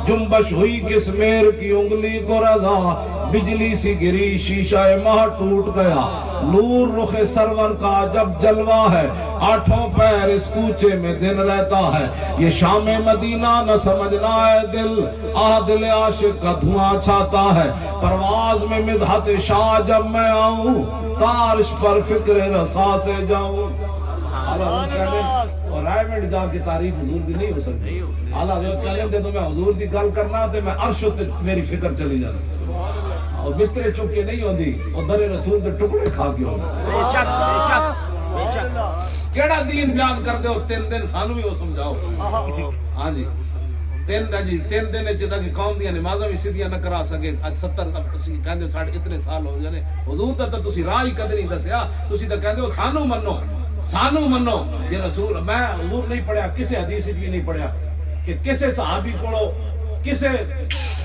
جنبش ہوئی کس میر کی انگلی کو رضا بجلی سی گری شیشہ ماہ ٹوٹ گیا نور رخ سرور کا جب جلوہ ہے آٹھوں پیر اس کوچے میں دن رہتا ہے یہ شام مدینہ نہ سمجھنا ہے دل دل عاشق کا دھواں چھاتا ہے پرواز میں مدحت شاہ جب میں آؤں تارش پر فکر رسا سے جاؤں اور رائمنڈ جا کے تعریف حضور دی نہیں ہو سکتی اعلیٰ حضرت کہنے دے تو میں حضور دی گل کرنا تے میں عرش تے میری فکر چلی جانا اور بسترے چک کے نہیں ہوندی اور در رسول دے ٹکڑے کھا کے ہوندی بے شک بے شک بے شک کیڑا دین بیان کر دے ہو 3 دن سانو بھی وہ سمجھاؤ ہاں جی 3 دن چیدہ کہ قوم دیا نمازہ بھی سیدھیاں نہ کرا سکے آج 70 کہندے ہو 60 اتنے سال ہو جانے حضور تا تسی راہ ہی قدر نہیں دسیا تسی تا کہندے ہو سانو منو یہ رسول میں حضور نہیں پڑھیا کسے حدیث بھی نہیں پڑھیا کہ کسے صحابی کوڑو کسے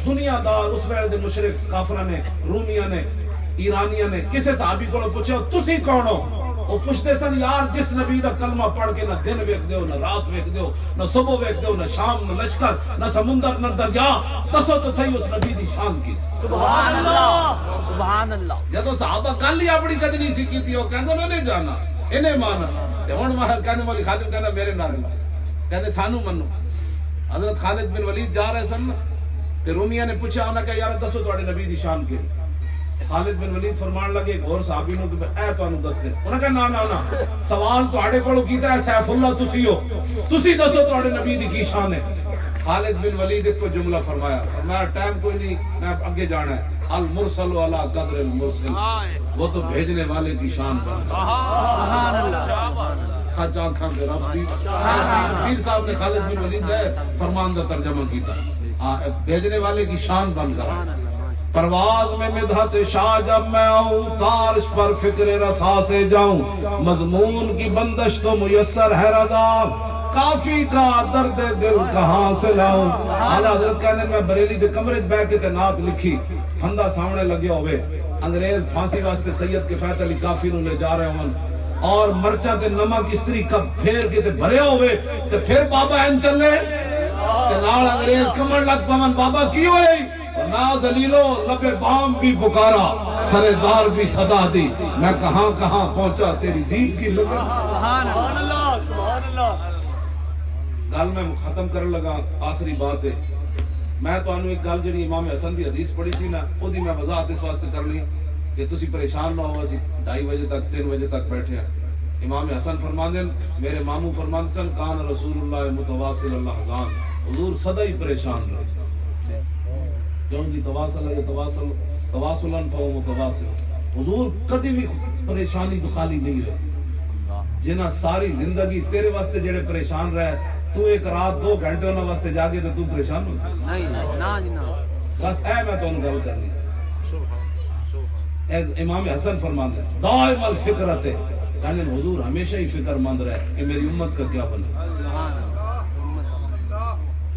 دنیا دار اس ویل دے مشرک کافرہ نے رومیہ نے ایرانیہ نے کسے صحابی کوڑو پوچھے ہو تسی کون ہو وہ پوچھتے سن یار جس نبی دا کلمہ پڑھ کے نہ دن ویکھ دیو نہ رات ویکھ دیو نہ صبح ویکھ دیو نہ شام نہ لشکر نہ سمندر نہ دریا دسو تو صحیح اس نبی دی شان کی سبحان اللہ سبحان اللہ جدو صحابہ کل ہی اپنی قدری سی کی تھی وہ کہندے انہیں جانا انہیں مانا تے ہن وہاں کہندے مولی خادم کہندا میرے نہ رہنا کہندے سانو منو حضرت خالد بن ولید جا رہے سن تے رومیہ نے پوچھا انہاں کہ یار دسو تواڈے نبی دی شان کی خالد بن ولید فرمان لگے ایک اور صحابی نو کہ اے تانوں دس دے انہاں کہا نا سوال تواڈے کولوں کیتا ہے سیف اللہ تسی ہو تسی دسو تواڈے نبی دی کی شان ہے خالد بن ولید کو جملہ فرمایا ٹائم کوئی نہیں میں آگے جانا ہے المرسل علی قدر المرسل وہ تو بھیجنے والے کی شان پر سبحان اللہ سچ آنکھاں کے رب دی پیر صاحب نے خالد بن ولید ہے فرمان دا ترجمہ کیتا بھیجنے والے کی شان بن کر پرواز میں مدحت شاہ جب میں آؤں تارش پر فکر رسا سے جاؤں مضمون کی بندش تو میسر ہے رضا کافی کا درد دل کہاں سے لاؤں اعلیٰ حضرت کہنے میں بریلی دے کمرے بیٹھ کے نعت لکھی پھندا سامنے لگے ہوئے انگریز پھانسی واسطے سید کفایت علی کافی نو لے جا رہے ہوں اور مرچہ تے نمک استری کب پھیر کے تے بھرے ہوئے تے پھر بابا این چلے تے نال انگریز کمر لگ پمن بابا کی ہوئی نا ذلیلو لبے بام بھی پکارا سرے دار بھی صدا دی میں کہاں پہنچا تیری دین کی لگا سبحان اللہ سبحان اللہ گل میں ختم کرنے لگا آخری بات ہے میں تو انہوں ایک گل جنہی امام حسن دی حدیث پڑھی تھی نا وہ دی میں وضاحت اس واسطے کر لی کہ تسی پریشان نہ ہوا سی 2:30 بجے تک 3 بجے تک بیٹھے ہیں امام حسن فرماندے میرے ماموں فرماندے سن کان رسول اللہ متواصل اللہ حضان حضور صدا ہی پریشان رہے کیوں جی تواصل ہے تواصلن فہو متواصل حضور کدی بھی پریشانی دخالی نہیں رہے جنہ ساری زندگی تیرے واسطے جڑے پریشان رہے تو ایک رات 2 گھنٹے انہوں واسطے جاگے تو پریشان ہو نہیں بس اے میں تو ان گل کرنی امام حسن فرماندے دائم الفکرت کہنے حضور ہمیشہ ہی فکر مند رہے کہ میری امت کا کیا بنے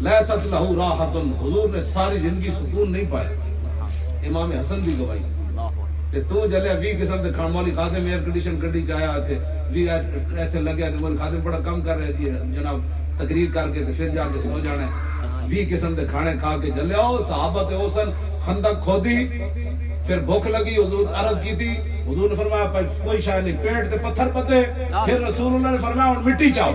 لیست لہو راحتن حضور نے ساری زندگی سکون نہیں پایا امام حسن بھی گواہی کہ تو جلے 20 قسم دے کھان مولی خادم ایئر کنڈیشن کڈی چاہیا تھے ایتھے لگیا تے مولی خادم بڑا کم کر رہے تھی جناب تقریر کر کے پھر جا کے سو جانا ہے 20 قسم دے کھانے کھا کے جلے آؤ صحابہ تے اوسن خندق کھودی پھر بھوک لگی حضور عرض کی تھی حضور نے فرمایا کوئی شاید نہیں، پیٹ تے پتھر پتے، پھر رسول اللہ نے فرمایا اور مٹی چاہو۔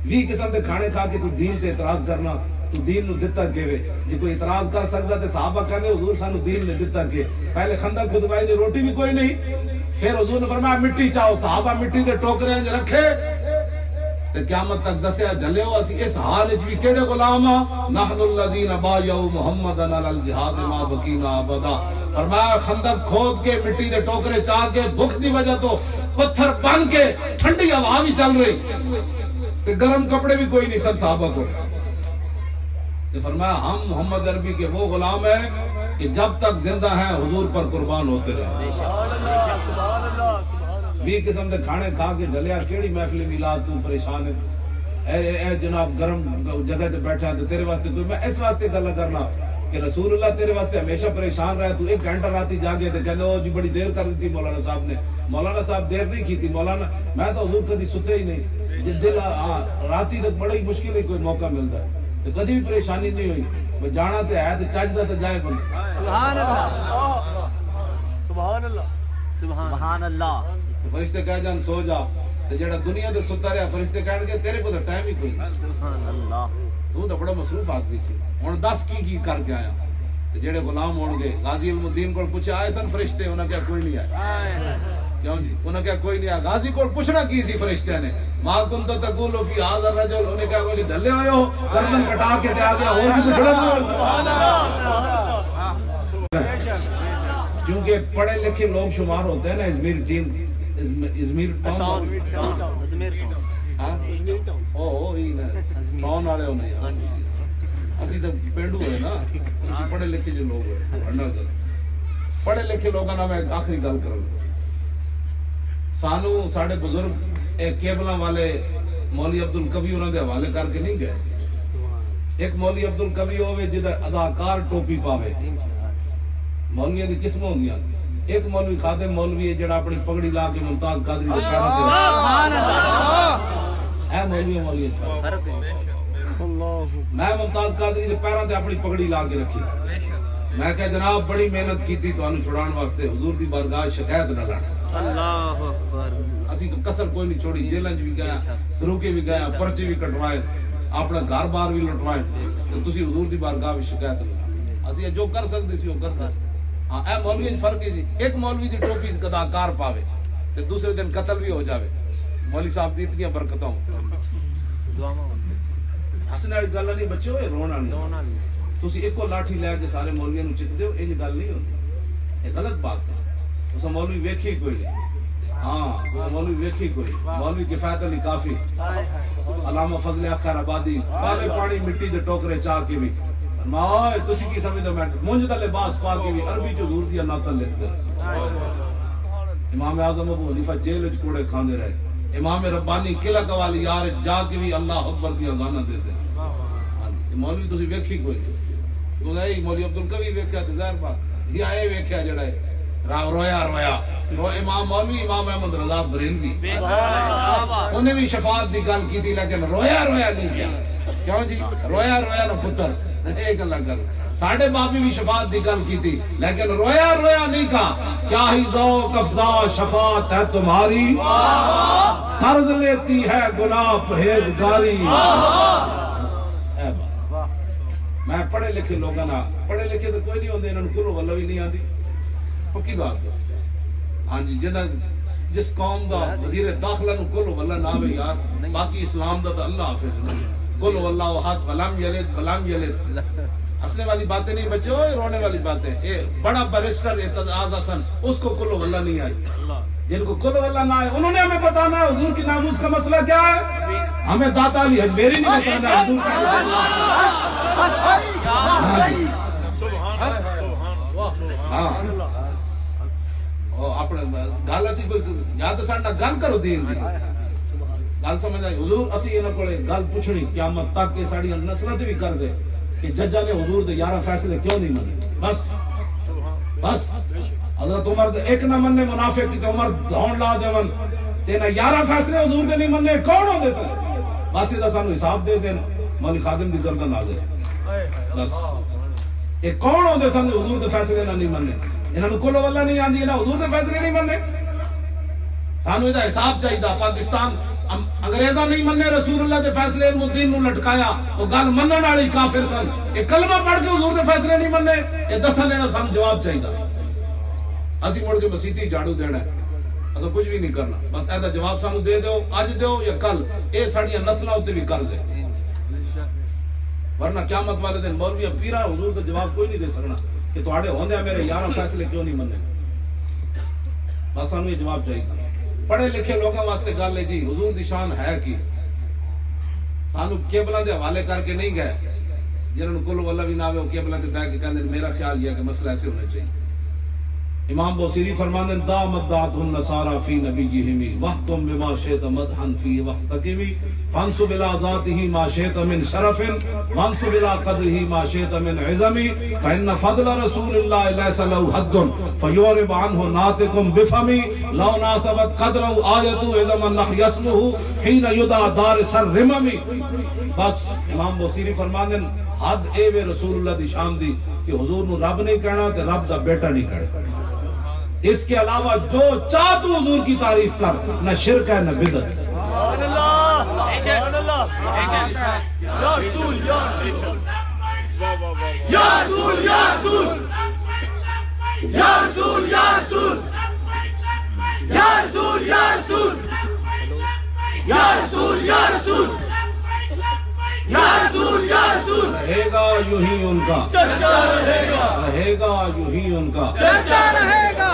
20 قسم دے کھانے کھا کے تو دین تے اعتراض کرنا، تو دین نو دتا کیوے؟ جی کوئی اعتراض کر سکتا تے صحابہ کہنے حضور سانو دین نے دتا کہ پہلے خندق کھدوائی دی روٹی بھی کوئی نہیں، پھر حضور نے فرمایا مٹی چاہو، صحابہ مٹی دے ٹوکرے انج رکھے تے قیامت تک دسیا جلے ہو اسی اس حال وچ بھی کیڑے غلام ہاں، نحن الذین بایعوا محمدا علی الجہاد ما بقینا ابدا۔ فرمایا خندق کھود کے مٹی دے ٹوکرے چاہ کے بھوک دی وجہ تو پتھر بن کے ٹھنڈی ہوا بھی چل رہی تے گرم کپڑے بھی کوئی نہیں سن صحابہ کو، تے فرمایا ہم محمد عربی کے وہ غلام ہیں کہ جب تک زندہ ہیں حضور پر قربان ہوتے رہے۔ 20 قسم دے کھانے کھا کے جلیا، کیڑی محفل میلاد تو پریشان ہے؟ اے جناب گرم جگہ تے بیٹھا تے تیرے واسطے کوئی، میں اس واسطے گل کرنا کہ رسول اللہ تیرے واسطے ہمیشہ پریشان رہے، تو 1 گھنٹہ راتی جاگے تے کہندے او جی بڑی دیر کر دیتی مولانا صاحب نے۔ مولانا صاحب دیر نہیں کی تھی، مولانا میں تو حضور کبھی ستے ہی نہیں، دل راتی تے بڑی مشکل ہی کوئی موقع ملتا ہے، تو کبھی بھی پریشانی نہیں ہوئی، جانا تے ہے تے چجدا تے جائے بن۔ سبحان اللہ، سبحان اللہ، سبحان اللہ۔ فرشتے کہہ جان سو جا، تے جڑا دنیا تے ستا رہیا فرشتے کہن گے تیرے کو تے ٹائم ہی کوئی نہیں، سبحان اللہ، تو تے بڑا مصروف آدمی سی، ہن دس کی کر کے آیا؟ تے جڑے غلام ہون گے غازی علم الدین کو پوچھا آئے سن فرشتے، انہاں کہا کوئی نہیں آیا، کیوں جی؟ انہاں کہا کوئی نہیں آیا۔ غازی کو پوچھنا کی سی فرشتے نے؟ ما کنت تقول فی ھذا الرجل، انہیں کہا بولے جھلے ہوئے ہو، گردن کٹا کے تے آ گیا، اور بھی پوچھنا سبحان اللہ، کیونکہ پڑھے لکھے لوگ شمار ہوتے ہیں نا، ازمیر ٹیم، ازمیر ٹاؤن، او ہی نا ٹاؤن والے ہونے، اسی تو پینڈو ہوئے نا، اسی پڑھے لکھے جو لوگ ہوئے، پڑھے لکھے لوگوں نے میں آخری گل کروں، سانو ساڑھے بزرگ کیبلاں والے مولوی عبدالقوی انہوں نے حوالے کر کے نہیں گئے۔ ایک مولوی عبدالقوی ہوئے جدھر اداکار ٹوپی پاوے، مولویاں دی قسم ہوندیاں، ایک مولوی خادم مولوی ہے جڑا اپنی پگڑی لا کے ممتاز قادری دے پیروں تے، سبحان اللہ، اے مولوی میں ممتاز قادری دے پیروں تے اپنی پگڑی لا کے رکھی، میں کہا جناب بڑی محنت کیتی تانوں چھڑان واسطے، حضور دی بارگاہ شکایت نہ لڑ، اللہ اکبر، اسی کسر کوئی نہیں چھوڑی، جیلنج بھی گیا، دروکے بھی گیا، پرچے بھی کٹوائے، اپنا گھر بار بھی لٹوائے، تو تسی حضور دی بارگاہ بھی شکایت نہ لڑ، اسی جو کر سکتے سی وہ کرتے۔ ہاں اے مولوی فرق ہے جی، ایک مولوی دی ٹوپی اداکار پاوے تے دوسرے دن قتل بھی ہو جاوے، مولوی صاحب دی اتنی برکتاں ہسنے والی گل نہیں بچے ہوئے، رونا نہیں، تسی ایک لاٹھی لے کے سارے مولویاں نوں چک دیو، یہ گل نہیں ہوندی، یہ غلط بات ہے، اس مولوی ویکھی کوئی نہیں، ہاں مولوی ویکھی کوئی، مولوی کفایت علی کافی، علامہ فضل اخر آبادی، کالے پانی مٹی دے ٹوکرے چاہ کے بھی، ماں تسی کی سمجھدے میں منج دا لباس پا کے بھی عربی چ حضور دی نعتاں لکھ دے۔ امام اعظم ابو حنیفہ جیل وچ کوڑے کھاندے رہے، امام ربانی قلعہ قوالی یار جا کے بھی اللہ اکبر دی اذاناں دیتے، مولوی تسی ویکھی کوئی تو نہیں، مولوی عبدالقوی ویکھیا تے ظاہر بات یہ اے ویکھیا جڑا ہے رویا رو امام مولوی امام احمد رضا بریلوی انہیں بھی شفاعت دی گل کی تھی، لیکن رویا نہیں کیا، کیوں جی؟ رویا نہ پتر، ایک اللہ کر ساڑھے باپی بھی شفاعت دی گل کی تھی، لیکن رویا نہیں کہا، کیا ہی ذوق افزا شفاعت ہے تمہاری، قرض لیتی ہے گناہ پرہیزگاری۔ میں پڑھے لکھے لوگاں نا، پڑھے لکھے تو کوئی نہیں ہوندے، انہوں نے کلو واللہ بھی نہیں آندی، پکی بات ہے، ہاں جی، جس قوم دا وزیر داخلہ نو کلو واللہ نہ آوے یار، باقی اسلام دا اللہ حافظ نہیں، کلو واللہ احد ولم یلد، ہنسنے والی باتیں نہیں بچے ہوئے، رونے والی باتیں، بڑا بیرسٹر اعتزاز حسن اس کو کلو واللہ نہیں آئی، جن کو کلو واللہ نہ آئے انہوں نے ہمیں بتانا ہے حضور کی ناموس کا مسئلہ کیا ہے، ہمیں داتا علی حجویری نہیں بتانا ہے حضور اپنے گل اسی کوئی یاد ساڈا گل کرو دین دی گل سمجھ آئی، حضور اسی انہاں کولے گل پوچھنی قیامت تک کہ ساڈی نسلاں تے بھی کر دے کہ ججاں نے حضور دے 11 فیصلے کیوں نہیں منے، بس حضرت عمر دے ایک نہ مننے منافق تے عمر دھون لا دیون تے نہ 11 فیصلے حضور دے نہیں مننے، کون ہوندے سن؟ بس یہ سانو حساب دے دین، مولوی خادم دی گردن آ گئے، بس یہ کون ہوندے سن حضور دے فیصلے نہ نہیں مننے؟ انہوں نے کلو واللہ نہیں آندی، انہوں حضور دے فیصلے نہیں مننے. سانو یہ حساب چاہیے. پاکستان انگریزاں نہیں مننے رسول اللہ دے فیصلے الدین نو لٹکایا، وہ گل منن والی کافر سن. یہ کلمہ پڑھ کے حضور دے فیصلے نہیں مننے، یہ دسن دینا سانو جواب چاہیے. اسی مڑ کے مسیتی جھاڑو دینا ہے، اسا کچھ بھی نہیں کرنا. بس ایدا جواب سانو دے دیو، اج دیو یا کل. اے ساڈیاں نسلاں اُتے بھی قرض ہے، ورنہ قیامت والے دن مولوی پیرا حضور دا جواب کوئی نہیں دے سکنا کہ تواڈے ہوندے میرے یاراں فیصلے کیوں نہیں مننے. بس سانو یہ جواب چاہیے. پڑھے لکھے لوگوں واسطے گل ہے جی حضور دی شان ہے کی. سانو قبلہ دے حوالے کر کے نہیں گئے، جنہوں کل واللہ بھی نہ آوے وہ قبلہ تے بیٹھ کے کہندے میرا خیال یہ ہے کہ مسئلہ ایسے ہونا چاہیے. امام بوصیری فرماندے دامت دعت النصارى فی نبیہم وحکم بما شئت مدحا فی وحتکم فانصب الى ذاته ما شئت من شرف وانصب الى قدره ما شئت من عظم فإن فضل رسول الله ليس له حد فيورب عنه ناطق بفم لو ناسبت قدره آیت عظم النحو اسمه حين يدعى دارس الرمم. بس امام بوصیری فرماندے حد اے وے رسول اللہ دی شان دی کہ حضور نو رب نہیں کہنا تے رب دا بیٹا نہیں کہنا. اس کے علاوہ جو چاہ تو حضور کی تعریف کر، نہ شرک ہے نہ بدعت. سبحان اللہ سبحان اللہ. یا رسول یا رسول یا رسول یا رسول یا رسول یا رسول یا رسول یا رسول یا رسول یا رسول یا رسول یا رسول. رہے گا یوں ہی ان کا چرچا رہے گا، رہے گا یوں ہی ان کا چرچا رہے گا.